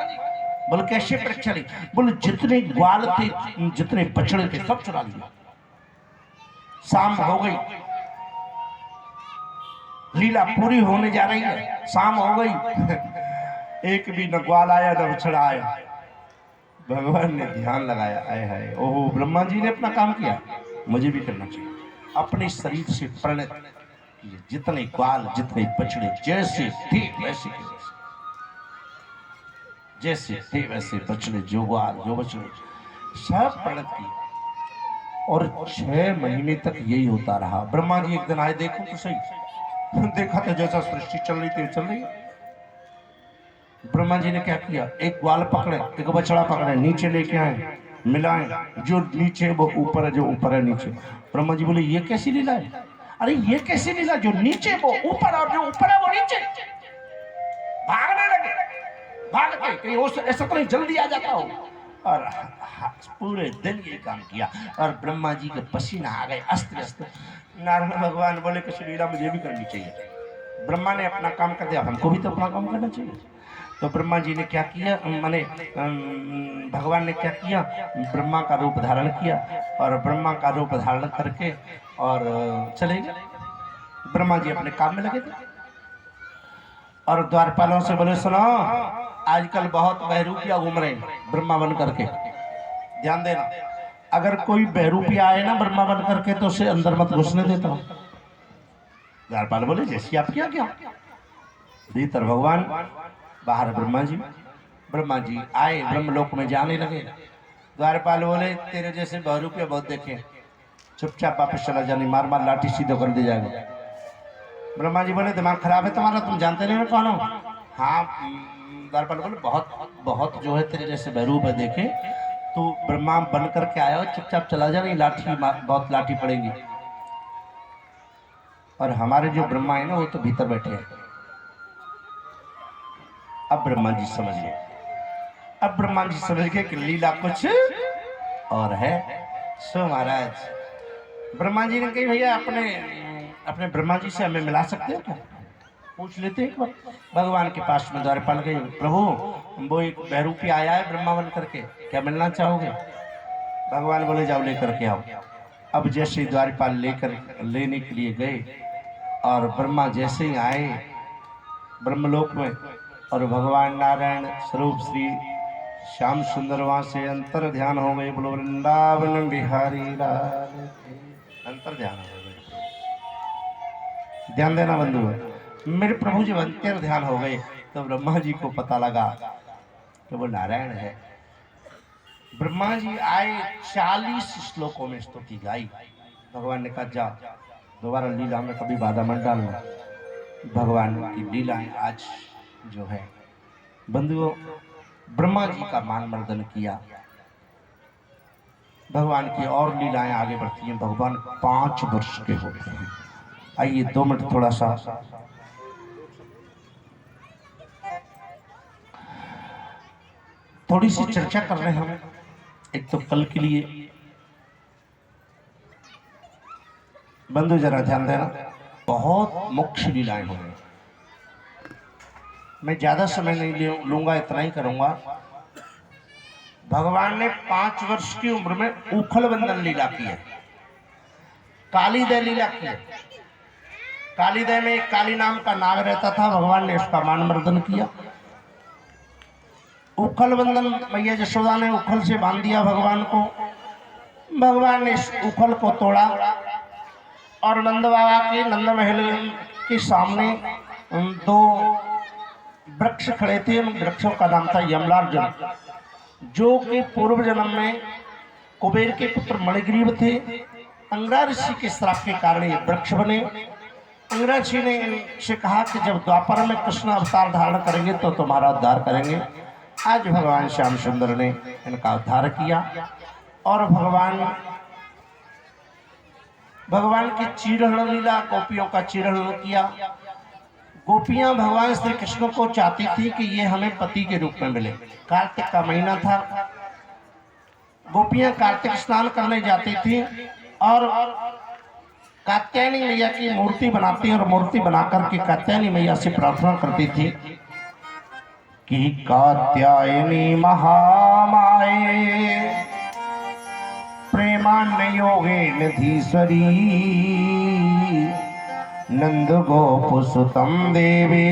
S1: बोले कैसे परीक्षा ली? बोले जितने ग्वाल थे, जितने बछड़े थे, सब चुरा लिए। शाम हो गई, लीला पूरी होने जा रही है, शाम हो गई, एक भी न ग्वाल आया न बछड़ा आया। भगवान ने ध्यान लगाया, आए हाय, ओहो, ब्रह्मा जी ने अपना काम किया, मुझे भी करना चाहिए। अपने शरीर से प्रणत किए, जितने ग्वाल जितने बछड़े जैसे थे वैसे के वैसे, जैसे थे वैसे बछड़े, जो ग्वाल जो बछड़े सब प्रणत किए। और 6 महीने तक यही होता रहा। ब्रह्मा जी एक दिन आए, देखो तो सही, देखा तो जैसा सृष्टि चल रही थी चल रही। ब्रह्मा जी ने क्या किया, एक ग्वाल पकड़े, एक बछड़ा पकड़े, नीचे लेके आए, मिलाएं, जो नीचे वो ऊपर है, जो ऊपर है नीचे। ब्रह्मा जी बोले ये कैसी लीला है? अरे ये कैसी लीला, जो नीचे वो ऊपर और जो ऊपर है वो नीचे। भागने लगे, भाग के कहीं ऐसा तो नहीं जल्दी आ जाता हो। और पूरे दिन ये काम किया और ब्रह्मा जी के पसीना आ गए, अस्त व्यस्त। नारायण भगवान बोले कि लीला मुझे भी करनी चाहिए। ब्रह्मा ने अपना काम कर दिया, हमको भी तो अपना काम करना चाहिए। तो ब्रह्मा जी ने क्या किया, माने भगवान ने क्या किया, ब्रह्मा का रूप धारण किया और ब्रह्मा का रूप धारण करके और चले गए। ब्रह्मा जी अपने काम में लगे थे और द्वारपालों से बोले सुनो, आजकल बहुत बहरूपिया घूम रहे हैं ब्रह्मा बन करके, ध्यान देना, अगर कोई बहरूपिया आए ना ब्रह्मा बन करके तो उसे अंदर मत घुसने देता हूं। द्वारपाल बोले जैसी आप क्या क्या, भीतर भगवान बाहर ब्रह्मा जी आए, ब्रह्मलोक में जाने लगे। द्वारपाल बोले तेरे जैसे बहरूपिया बहुत देखे, चुपचाप वापस चला जाने, मार मार लाठी सीधो कर दी जाएगा। ब्रह्मा जी बोले दिमाग खराब है तुम्हारा, तुम जानते नहीं मैं कौन हूँ? हाँ। द्वारपाल बोले बहुत बहुत जो है तेरे जैसे बहरूप है देखे, तो ब्रह्मा बन करके आया हो, चुपचाप चला जा, नहीं लाठी बहुत लाठी पड़ेगी। और हमारे जो ब्रह्मा है ना वो तो भीतर बैठे हैं। अब ब्रह्मा जी समझ गए, अब ब्रह्मा जी समझ गए कि लीला कुछ और है। सो महाराज ब्रह्मा जी ने कही भैया अपने ब्रह्मा जी से हमें मिला सकते हो क्या, पूछ लेते एक बार। भगवान के पास में द्वारपाल गए, प्रभु वो एक बहरूपी आया है ब्रह्मा बन करके, क्या मिलना चाहोगे? भगवान बोले जाओ लेकर के आओ। अब जैसे द्वारपाल लेने के लिए गए और ब्रह्मा जैसे ही आए ब्रह्मलोक में, और भगवान नारायण स्वरूप श्री श्याम सुंदर वहां से अंतर ध्यान हो गए। बोलो वृंदावन बिहारी लाल, अंतर ध्यान हो गए। ध्यान देना बंधु, मेरे प्रभु जब अंतर ध्यान हो गए तो ब्रह्मा जी को पता लगा कि वो नारायण है। ब्रह्मा जी आए, 40 श्लोकों में स्तुति गाई। भगवान ने कहा जा दोबारा लीला में कभी बाधा मत डालना। भगवान की लीलाएं आज जो है बंधुओं, ब्रह्मा जी का मान मर्दन किया। भगवान की और लीलाएं आगे बढ़ती हैं। भगवान 5 वर्ष के होते हैं। आइए 2 मिनट थोड़ा सा थोड़ी सी चर्चा कर रहे हैं हम। एक तो कल के लिए बंधु जरा ध्यान देना, बहुत मुख्य लीलाएं हो रही। मैं ज्यादा समय नहीं लूंगा, इतना ही करूंगा। भगवान ने 5 वर्ष की उम्र में उखल बंधन लीला की है, कालीदय लीला की है। कालीदय में एक काली नाम का नाग रहता था, भगवान ने उसका मान मर्दन किया। उखल बंधन मैया यशोदा ने उखल से बांध दिया भगवान को। भगवान ने इस उखल को तोड़ा और नंद बाबा के नंद महल के सामने 2 वृक्ष खड़े थे। उन वृक्षों का नाम था यमलार्जुन, जो कि पूर्व जन्म में कुबेर के पुत्र मणिग्रीव थे। अंगरा ऋषि के श्राप के कारण ये वृक्ष बने। इंद्रज जी ने इनसे कहा कि जब द्वापर में कृष्ण अवतार धारण करेंगे तो तुम्हारा उद्धार करेंगे। आज भगवान श्याम सुंदर ने इनका उद्धार किया और भगवान की चीरहरण लीला, गोपियों का चीरहरण किया। गोपियां भगवान श्री कृष्ण को चाहती थी कि ये हमें पति के रूप में मिले। कार्तिक का महीना था, गोपियां कार्तिक स्नान करने जाती थी और कात्यायनी मैया की मूर्ति बनाती और मूर्ति बनाकर के कात्यायनी मैया से प्रार्थना करती थी कि कात्यायनी महामाये प्रेमान्य योगेन धीश्वरी नंद गोप सुतम देवे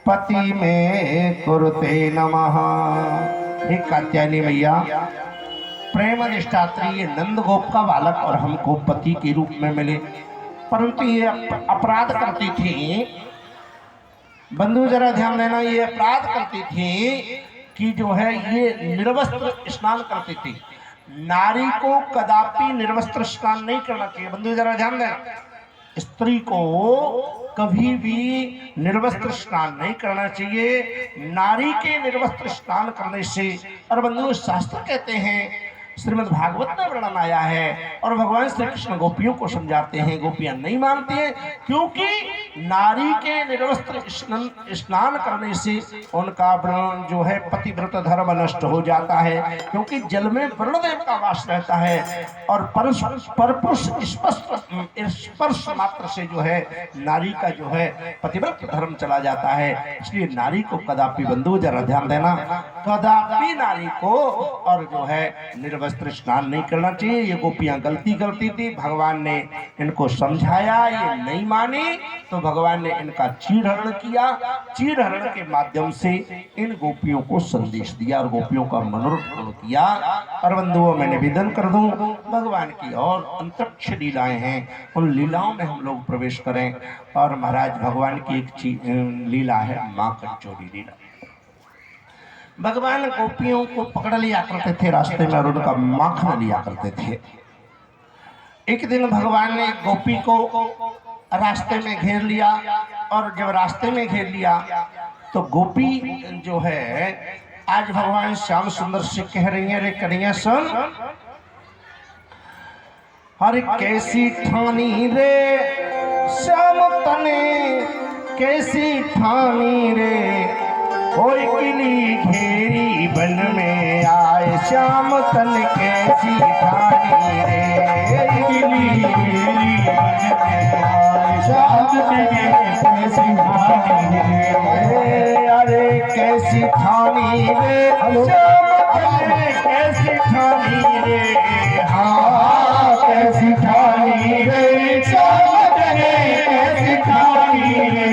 S1: पति में कुरुते नमः। हे कात्यायनी मैया, प्रेम निष्ठात्री ये नंद गोप का बालक और हमको पति के रूप में मिले, परंतु ये अपराध करती थी। बंधु जरा ध्यान देना, ये अपराध करती थी कि जो है ये निर्वस्त्र स्नान करती थी। नारी को कदापि निर्वस्त्र स्नान नहीं करना चाहिए। बंधु जरा ध्यान देना, स्त्री को कभी भी निर्वस्त्र स्नान नहीं करना चाहिए। नारी के निर्वस्त्र स्नान करने से, और बंधु शास्त्र कहते हैं, श्रीमद् भागवत में वर्णन आया है और भगवान श्री कृष्ण गोपियों को समझाते हैं। गोपियां नहीं मानती हैं क्योंकि नारी के निर्वस्त्र स्नान करने से उनका वर्ण जो है पतिव्रत धर्म नष्ट हो जाता है, क्योंकि जल में वरुणदेव का वास रहता है और परपुरुष स्पर्श मात्र से जो है नारी का जो है पतिव्रत धर्म चला जाता है। इसलिए नारी को कदापि, बंधु जरा ध्यान देना, कदापि नारी को और जो है निर्वस्त्र स्नान नहीं करना चाहिए। ये गोपियां गलती करती थी, भगवान ने इनको समझाया, ये नहीं माने तो भगवान ने इनका चीरहरण किया। चीरहरण के माध्यम से इन गोपियों को संदेश दिया और गोपियों का मनोरथ किया। और बंधुओं, मैं निवेदन कर दूं, भगवान की और अंतरिक्ष लीलाएं हैं, उन लीलाओं में हम लोग प्रवेश करें। और महाराज भगवान की एक लीला है माँ कंचोरी लीला। भगवान गोपियों को पकड़ लिया करते थे रास्ते में और उनका माखन लिया करते थे। एक दिन भगवान ने गोपी को रास्ते में घेर लिया और जब रास्ते में घेर लिया तो गोपी जो है आज भगवान श्याम सुंदर से कह रही है, रे कन्हैया सुन, हर कैसी ठानी रे श्याम तने, कैसी ठानी रे कोई किली घेरी बन में आए, श्याम तन कैसी ठानी रे, किली घेरी बन में आए, श्याम तन कैसी ठानी रे। अरे कैसी ठानी रे श्याम तन कैसी ठानी रे, हाँ कैसी ठानी रे श्याम तन कैसी ठानी रे,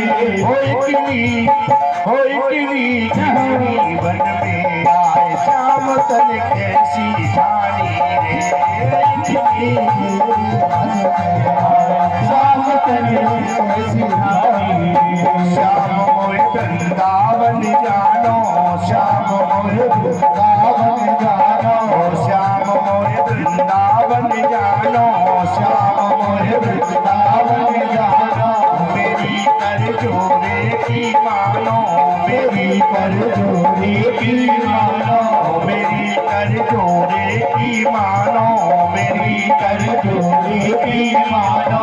S1: कोई किली घेरी बन में आए, श्याम तन कैसी ठानी रे, श्याम तन कैसी ठानी रे। श्याम मोहे वृंदावन जानो, श्याम मोहे वृंदावन जानो, श्याम मोहे वृंदावन जानो, श्याम मोहे वृंदावन जानो। मेरी कर जोरे की मानो, मेरी कर जोरे की मानो, मेरी कर जोरे की मानो, मेरी कर जोरे की मानो।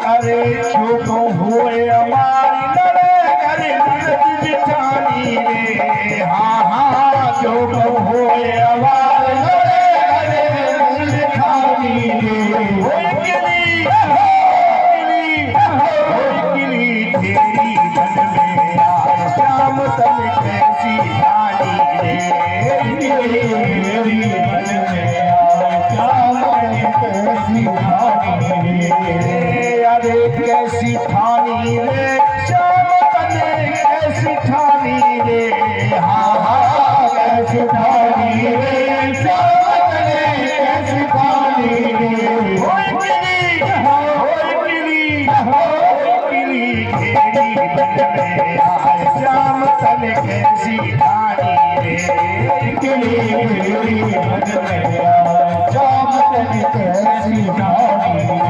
S1: अरे चुप हुए हमारी लड़े कर बिठानी रे, हाँ हाँ चुप हुए हमारी लड़े कर बिठानी रे। घेरी बन में आए, श्याम तन कैसी ठानी रे, घेरी बन में आए, श्याम तन कैसी ठानी रे। अरे कैसी ठानी रे श्याम तन कैसी ठानी रे, हाँ हाँ कैसी ठानी रे श्याम तन कैसी ठानी रे। घेरी बन में आए, श्याम तन कैसी ठानी रे, घेरी बन में आए, श्याम तन कैसी ठानी रे।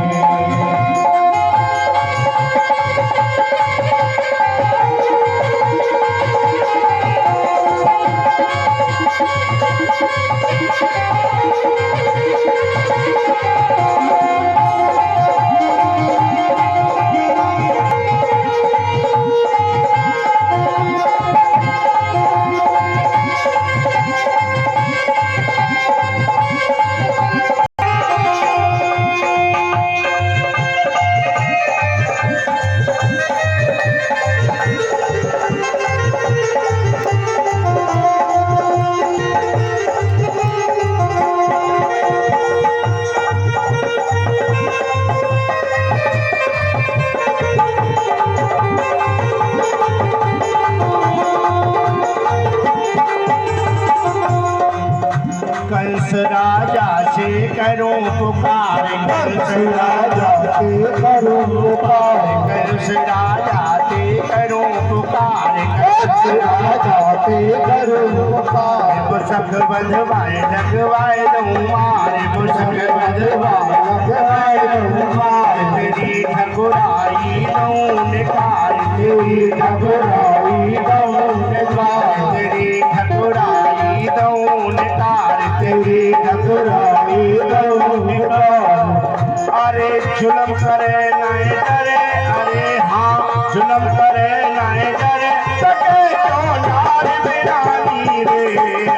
S1: राजा से करूं पुकार, कंस राजा से करूं पुकार, कंस राजा से करूं पुकार, कंस राजा से करूं पुकार। मुसक बंधवाए लगवाए दऊं मार, मुसक बंधवाए लगवाए दऊं मार। तेरी ठकुराई दऊं निकार, तेरी ठकुराई दऊं निकार, तेरी ठकुराई दऊं निकार, तेरी ठकुराई दऊं निकार। अरे जुलम करे नाय डरे, अरे हाँ जुलम करे नाय डरे, सके तो नार बिरानी रे।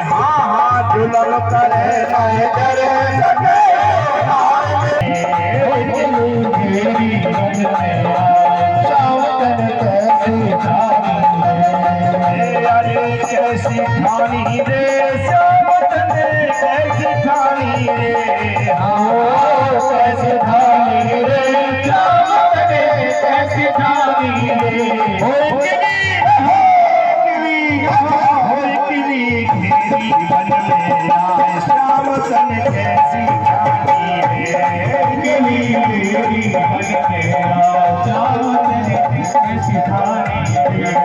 S1: हाँ हाँ जुलम करे नाय डरे, सके तो नार बिरानी रे। सावतन कैसी ठानी रे, अरे कैसी ठानी रे, सावतन कैसी ठानी रे। हाँ कैसी ठानी रे, सावतन कैसी ठानी रे। होय किली घेरी बन मेरा, सावतन कैसी ठानी रे। किली घेरी बन मेरा, सावतन कैसी ठानी रे।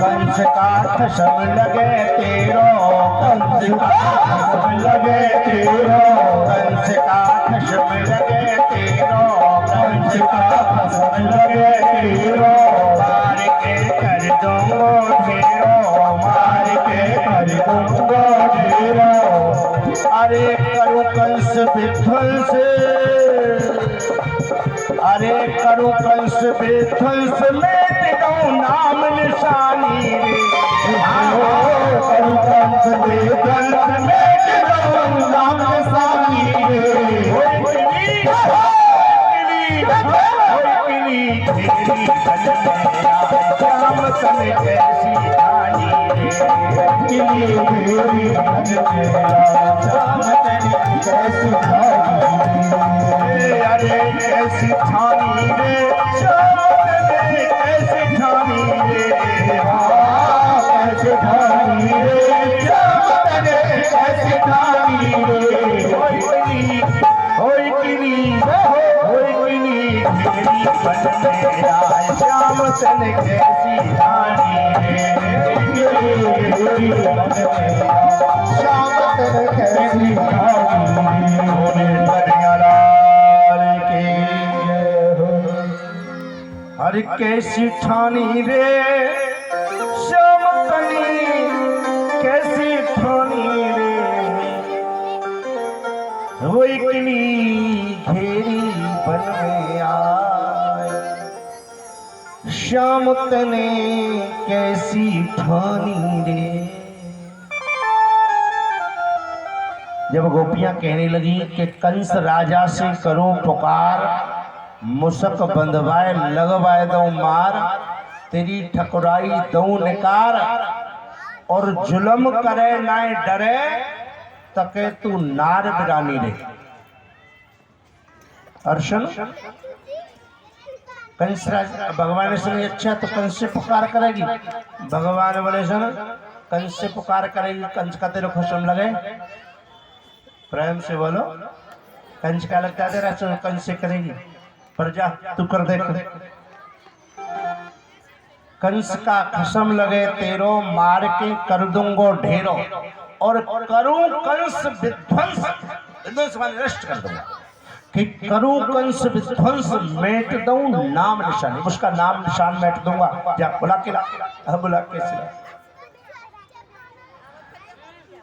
S1: कंस का खसम लगे तेरो, कंस का खसम लगे तेरो, कंस का खसम लगे तेरो, कंस का खसम लगे तेरो। मार के कर दूंगो ढेरो, मार के कर दूंगो ढेरो। अरे करूं कंस विध्वंस, अरे करूं कंस विध्वंस, मेट दूं नाम निशानी रे। करूं कंस विध्वंस, मेट दूं नाम निशानी रे। होय किली घेरी बन मेरा, श्याम तन कैसी ठानी रे। किली घेरी बन मेरा, श्याम तन कैसी ठानी रे। अरे कैसी ठानी रे, श्याम तन कैसी ठानी रे। हाँ कैसी ठानी रे, श्याम तन कैसी ठानी रे। होय किली घेरी बन मेरा, श्याम तन कैसी ठानी रे। घेरी बन मेरा, श्याम तन कैसी ठानी रे। हर कैसी ठानी रे, श्याम तनी कैसी ठानी रे। वही किली घेरी बन गया, श्याम तने कैसी ठानी रे। जब गोपियां कहने लगी कि कंस राजा से करो पुकार, मुसक बंधवाए लगवाए दो मार, तेरी ठकुराई दो निकार। और जुलम करे नाय डरे, तके तू नार बिरानी रे। अर्शन कंस भगवान ने सुनी, अच्छा तो कंस से पुकार करेगी। भगवान बोले सुन, कंस से पुकार करेगी, कंस का तेरे खुशम लगे। प्रेम से बोलो, कंस का लगता है तेरा, कंस से करेगी। पर जा तू कर देख। कंस का कसम लगे तेरो, मार के कर दूंगो ढेरो, और करूं कंस विध्वंस, विध्वंस माने नष्ट कर दूंगा, कि करूं कंस विध्वंस, मेट दूं नाम निशान, उसका नाम निशान मेट दूंगा। जा बुला के ला, बुला के सिला।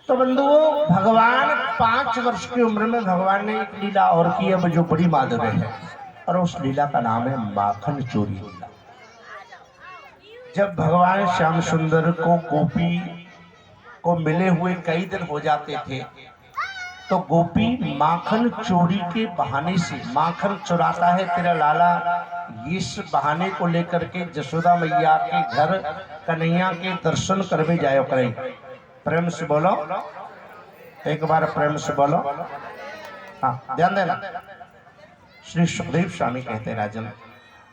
S1: तो बंधुओं, भगवान 5 वर्ष की उम्र में भगवान ने एक लीला और की है जो बड़ी माधुर्य है, और उस लीला का नाम है माखन चोरी लीला। जब भगवान श्याम सुंदर को गोपी को मिले हुए कई दिन हो जाते थे, तो गोपी माखन चोरी के बहाने से, माखन चुराता है तेरा लाला, इस बहाने को लेकर के जसोदा मैया के घर कन्हैया के दर्शन करवे जायो करें। प्रेम से बोलो, एक बार प्रेम से बोलो। हाँ, ध्यान देना। श्री सुखदेव स्वामी कहते हैं, राजन,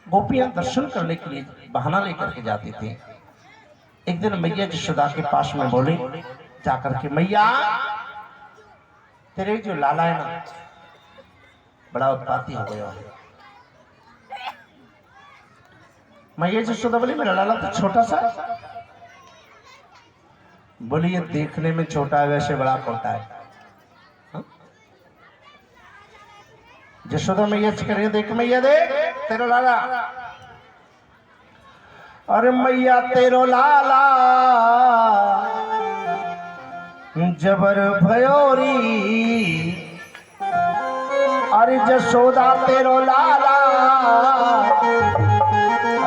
S1: गोपियां दर्शन करने के लिए बहाना लेकर के जाती थी। एक दिन मैया जशोदा के पास में बोली जाकर के, मैया तेरे जो लाला है ना, बड़ा उत्पाती हो गया है। मैया जशोदा बोली, मेरा लाला तो छोटा सा। बोली, ये देखने में छोटा है, वैसे बड़ा खोटा है। जशोदा मैया से करिए, देख मैया देख तेरा लाला। अरे मैया तेरो लाला जबर भयोरी, अरे जशोदा तेरो लाला,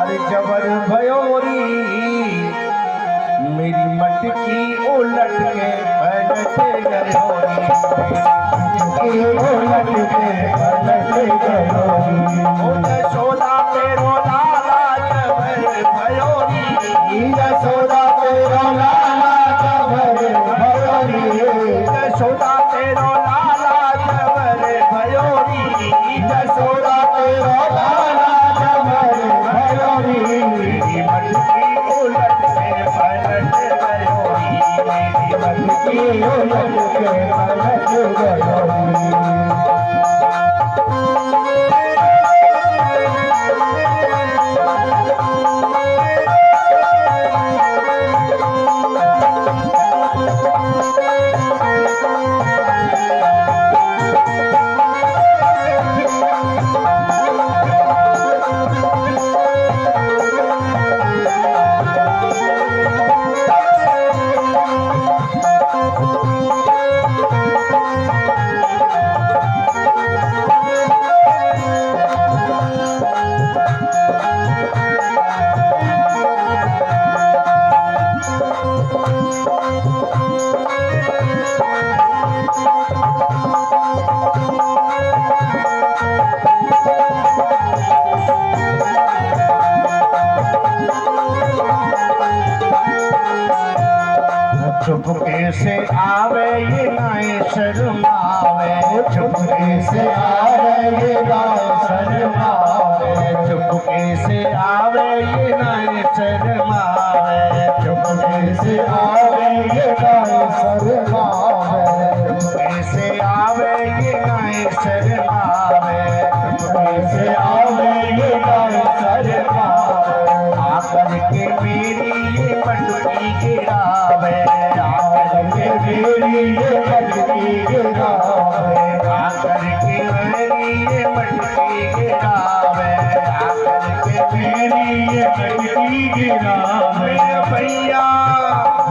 S1: अरे जबर भयोरी, मेरी मटकी उलट के पलट गयोरी, उलट के पलट गयोरी। ओ जशोदा तेरो लाला जबर भयोरी, जशोदा तेरो लाला जबर भयोरी, जशोदा तेरो लाला जबर भयोरी, जशोदा तेरो लाला जबर भयोरी, मेरी मटकी उलट के पलट गयोरी, मेरी मटकी उलट के पलट गयोरी। चुपके से आवे ये नाय शर्मावे, चुपके से आवे ये नाय शर्मावे, चुपके से आवे ये नाय शर्मावे, चुपके से आवे ये नाय शर्मावे, चुपके से आवे ये नाय शर्मावे, चुपके से आवे ये नाय शर्मावे, आकर के मेरी ये मटकी गिरावे, मेरी ये मटकी गिरावे, आकर के मेरी ये मटकी गिरावे, आकर के मेरी ये मटकी गिरावे। भैया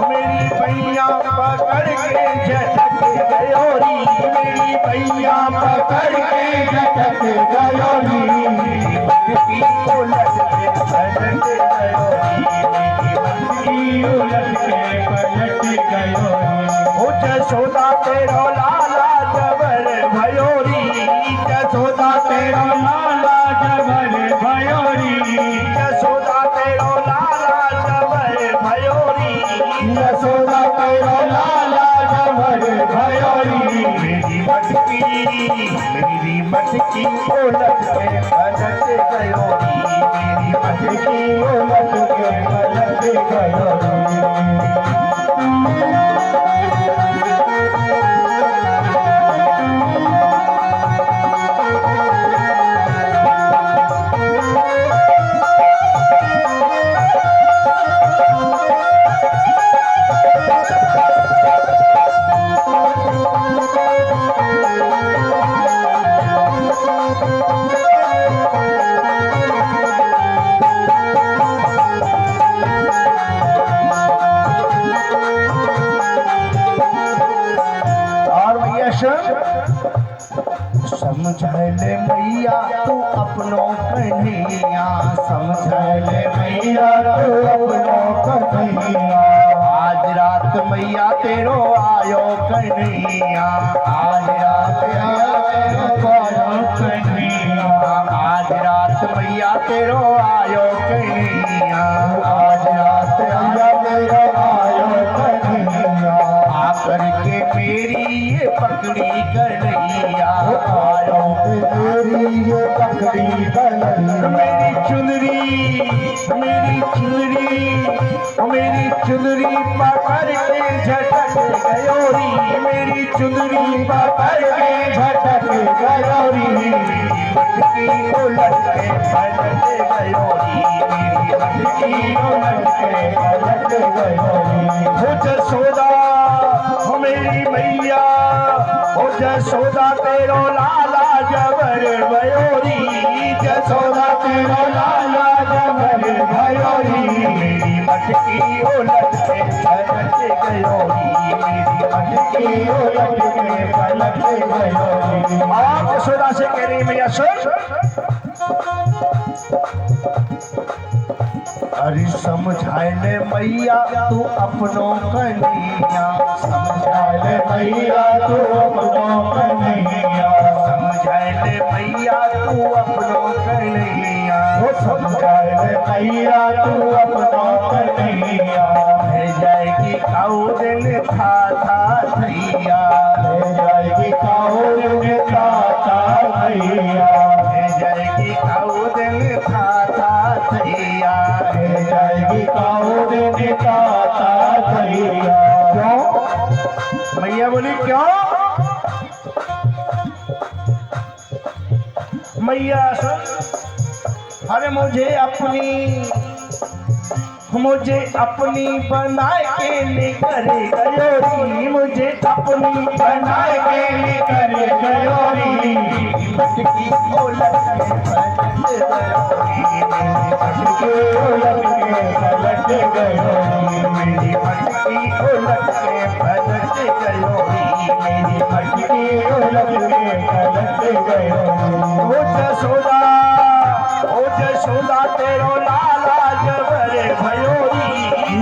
S1: मेरी भैया पकड़ के झटक गयोरी, मेरी भैया पकड़ के झटक गयोरी, मेरी मटकी उलट के पलट गयोरी, मेरी मटकी उलट के पलट गयोरी। जशोदा तेरो लाला जबर भयोरी, जशोदा तेरो लाला जबर भयोरी, जशोदा तेरो लाला जबर भयोरी, जशोदा तेरो लाला जबर भयोरी, मेरी मटकी उलट के पलट गयोरी, मेरी मटकी उलट के पलट गयोरी। अपनों कन्हैया, समझ ले मैया तू अपनों कन्हैया। आज रात मैया तेरो आयो कन्हैया, आज रात आयो कन्हैया, आज रात मैया तेरो आयो कन्हैया, आज रात मैया तेरो आयो कन्हैया। आकर के मेरी ये पकड़ी कन्हैया, आयो मेरी ये पकड़ी कन्हैया। मेरी चुनरी मेरी चुनरी मेरी चुनरी पकड़ के झटक गयोरी, मेरी चुनरी पकड़ के झटक गयोरी। मेरी मटकी उलट के पलट गयोरी, मेरी मटकी उलट के पलट गयोरी। हो जसोदा हो मेरी मैया, हो जसोदा तेरो लाला जबर गयोरी, जसोदा तेरो लाला जबर गयोरी। मेरी मटकी उलट के पलट गयोरी, मेरी मटकी उलट के पलट गयोरी। आप यशोदा से कह रही मैया सुन, अरे समझाए ले मैया तू अपनों कन्हैया, समझाए ले मैया तू अपनों कन्हैया, समझाए ले मैया तू अपनों कन्हैया, वो समझाए ले मैया तू अपनों कन्हैया। ले जाएगी काऊ दिन था थैया, ले जाएगी काऊ दिन था थैया, ले जाएगी काऊ दिन था थैया, ले जाएगी काऊ दिन था थैया। क्यों मैया बोली क्यों? मैया सुन, अरे मुझे अपनी बनाए के निकर गयोरी, मुझे अपनी बनाए के निकर गयोरी। मटकी उलट के पलट गयोरी, मटकी उलट के पलट गयोरी, मेरी मटकी उलट के पलट गयोरी, मेरी मटकी उलट के पलट गयोरी। ओ जसोदा तेरो लाला जबर भयोरी,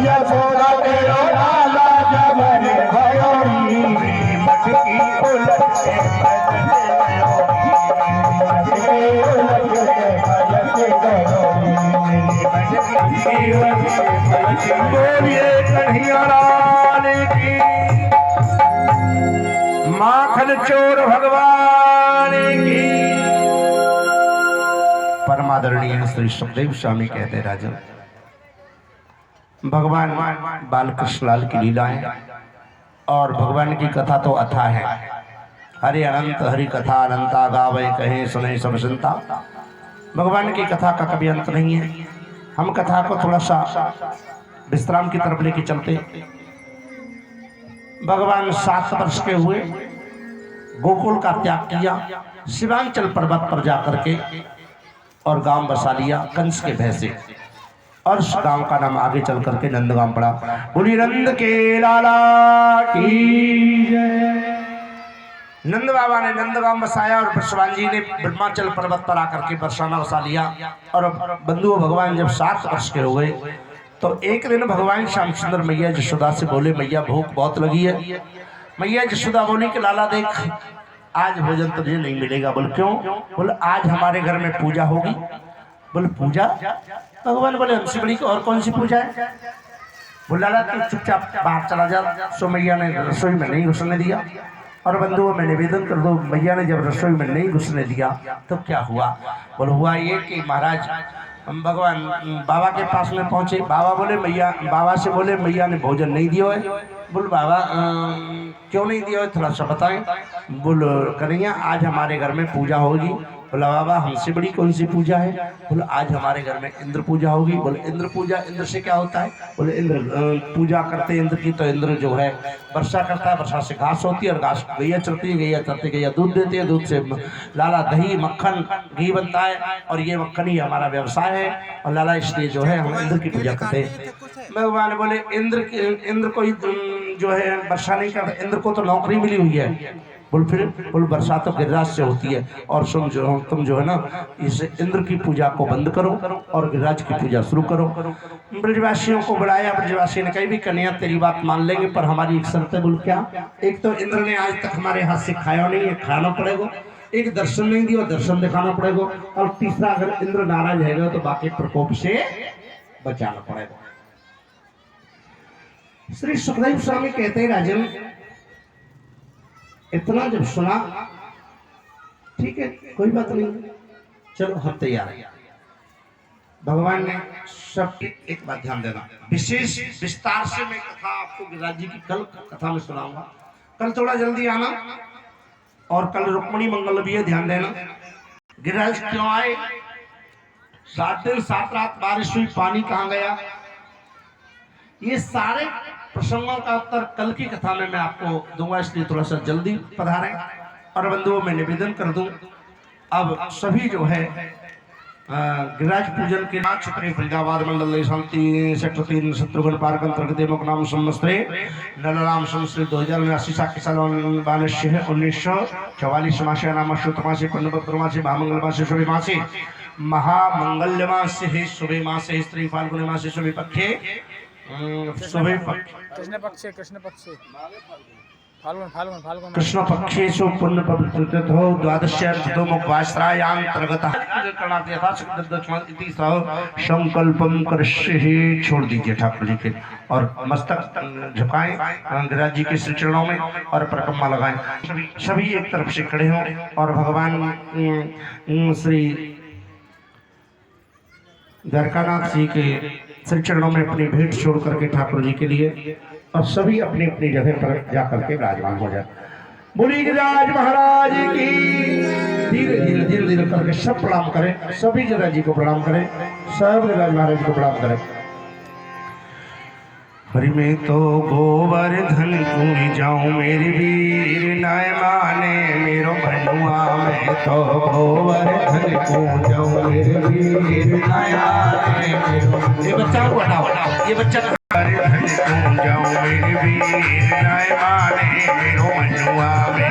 S1: यशोदा तेरो लाला जबर भयोरी। मेरी मटकी उलट के पलट गयोरी, मेरी मटकी उलट के पलट गयोरी, मेरी मटकी उलट के पलट गयोरी। बोलिए कन्हैया लाल की, माखन चोर भगवान की। परमादरणीय श्री सुखदेव स्वामी कहते राजन, भगवान बालकृष्ण लाल की लीलाएं और भगवान की कथा तो अथाह है। हरि अनंत हरि कथा अनंता, गावे कहे सुने सब सुनता। भगवान की कथा का कभी अंत नहीं है। हम कथा को थोड़ा सा विश्राम की तरफ लेके चलते। भगवान 7 वर्ष के हुए, गोकुल का त्याग किया, शिवांचल पर्वत पर जाकर के और गांव बसा लिया कंस के भय से, और उस गांव का नाम आगे चल करके नंदगांव पड़ा। बोली नंद के लाला की जय। नंद बाबा ने नंदगांव बसाया और बसवान जी ने ब्रह्माचल पर्वत पर आकर के बरसाना बसा लिया। और बंधुओं भगवान जब 7 वर्ष के हो गए तो एक दिन भगवान श्याम सुंदर मैया यशोदा से बोले, मैया भूख बहुत लगी है। मैया यशोदा बोली कि लाला देख, आज भोजन तुझे नहीं मिलेगा। बोले क्यों? बोले आज हमारे घर में पूजा होगी। बोले पूजा? भगवान बोले हमसे बड़ी और कौन सी पूजा है? बोले लाला तू चुपचाप बाहर चला जा। सो मैया ने रसोई में नहीं घुसने दिया। और बंधुओं में निवेदन कर दो, मैया ने जब रसोई में नहीं घुसने दिया तो क्या हुआ? बोले हुआ ये कि महाराज हम भगवान बाबा के पास में पहुंचे। बाबा से बोले मैया ने भोजन नहीं दिया है। बोल बाबा क्यों नहीं दिया है, थोड़ा सा बताएं। बोल कन्हैया आज हमारे घर में पूजा होगी। बोला बाबा हमसे बड़ी कौन सी पूजा है? बोले आज हमारे घर में इंद्र पूजा होगी। बोले इंद्र पूजा, इंद्र से क्या होता है? बोले इंद्र पूजा करते इंद्र की, तो इंद्र जो है वर्षा करता है, वर्षा से घास होती है और घास गैया चलती है, गैया चलती गैया दूध देती है, दूध से लाला दही मक्खन घी बनता है और ये मक्खन ही हमारा व्यवसाय है। और लाला इसलिए जो है हम इंद्र की पूजा करते हैं। भगवान बोले इंद्र को जो है वर्षा नहीं करता, इंद्र को तो नौकरी मिली हुई है। बोल फिर बोल बरसात तो गिरिराज से होती है और तुम जो है ना इस इंद्र की पूजा को बंद करो और गिरिराज की पूजा शुरू करो। ब्रजवासियों को बुलाया, ब्रजवासी ने कही भी कन्हैया तेरी बात मान लेंगे पर हमारी एक शर्त है। बोल क्या? एक तो इंद्र ने आज तक हमारे हाथ से खाया नहीं है, खाना पड़ेगा। एक दर्शन नहीं दिया, दर्शन दिखाना पड़ेगा। और तीसरा अगर इंद्र नाराज है तो बाकी प्रकोप से बचाना पड़ेगा। श्री सुखदेव स्वामी कहते हैं राजन इतना जब सुना ठीक है कोई बात नहीं, चलो हम तैयार हैं। भगवान ने सब एक बात ध्यान देना, विशेष विस्तार से मैं कथा आपको गिरिराज जी की कल कथा में सुनाऊंगा। कल थोड़ा जल्दी आना और कल रुक्मणी मंगल भी है, ध्यान देना। गिरिराज क्यों आए? 7 दिन 7 रात बारिश हुई, पानी कहाँ गया? ये सारे प्रसंगों का उत्तर कल की कथा में मैं आपको दूंगा, इसलिए थोड़ा सा जल्दी पधारें। और बंधुओं मैं निवेदन कर दूं, अब सभी जो है गिरिराज पूजन के नाथ क्षेत्र फरीदाबाद मंडल शांति सेक्टर 3 शत्रुघ्न पार्क अंतर्गत मुकनाम संवत्सरे नलराम संवत्सरे 2089 साल 1944 मासे नाम अश्वत्थमासे पुण्यभद्र मासे महामंगल मासे शुभ मासे महामंगल्य मासे हे शुभ मासे स्त्री फाल्गुन मासे शुभ पक्षे
S2: कृष्ण पक्षे फाल्गुन
S1: कृष्ण पक्षेषु पुण्य पवित्रतो द्वादश्यार्धो मुखवास्त्रायांतर्गतः संकल्पम करश्य छोड़ दीजिए ठाकुर जी के और मस्तक झुकाएं गिरिराज जी के श्री चरणों में और परिक्रमा लगाएं। सभी एक तरफ से खड़े हों और भगवान श्री द्वारकानाथ जी के श्री चरणों में अपनी भेंट छोड़ करके ठाकुर जी के लिए और सभी अपनी अपनी जगह पर जाकर के विराजमान हो जाए। बोली गिरिराज महाराज की। धीरे धीरे धीरे धीरे करके सब प्रणाम करें, सभी गिरिराज जी को प्रणाम करें, सब गिरिराज महाराज को प्रणाम करें। हरि में तो गोवर्धन पूरी जाऊं मेरी वीर नय माने मेरो भनुआ में तो गोवर्धन पूरी जाऊं मेरी वीर नय माने मेरो। ये बच्चा को हटाओ, ये बच्चा गोवर्धन पूरी जाऊं मेरी वीर नय माने मेरो भनुआ में।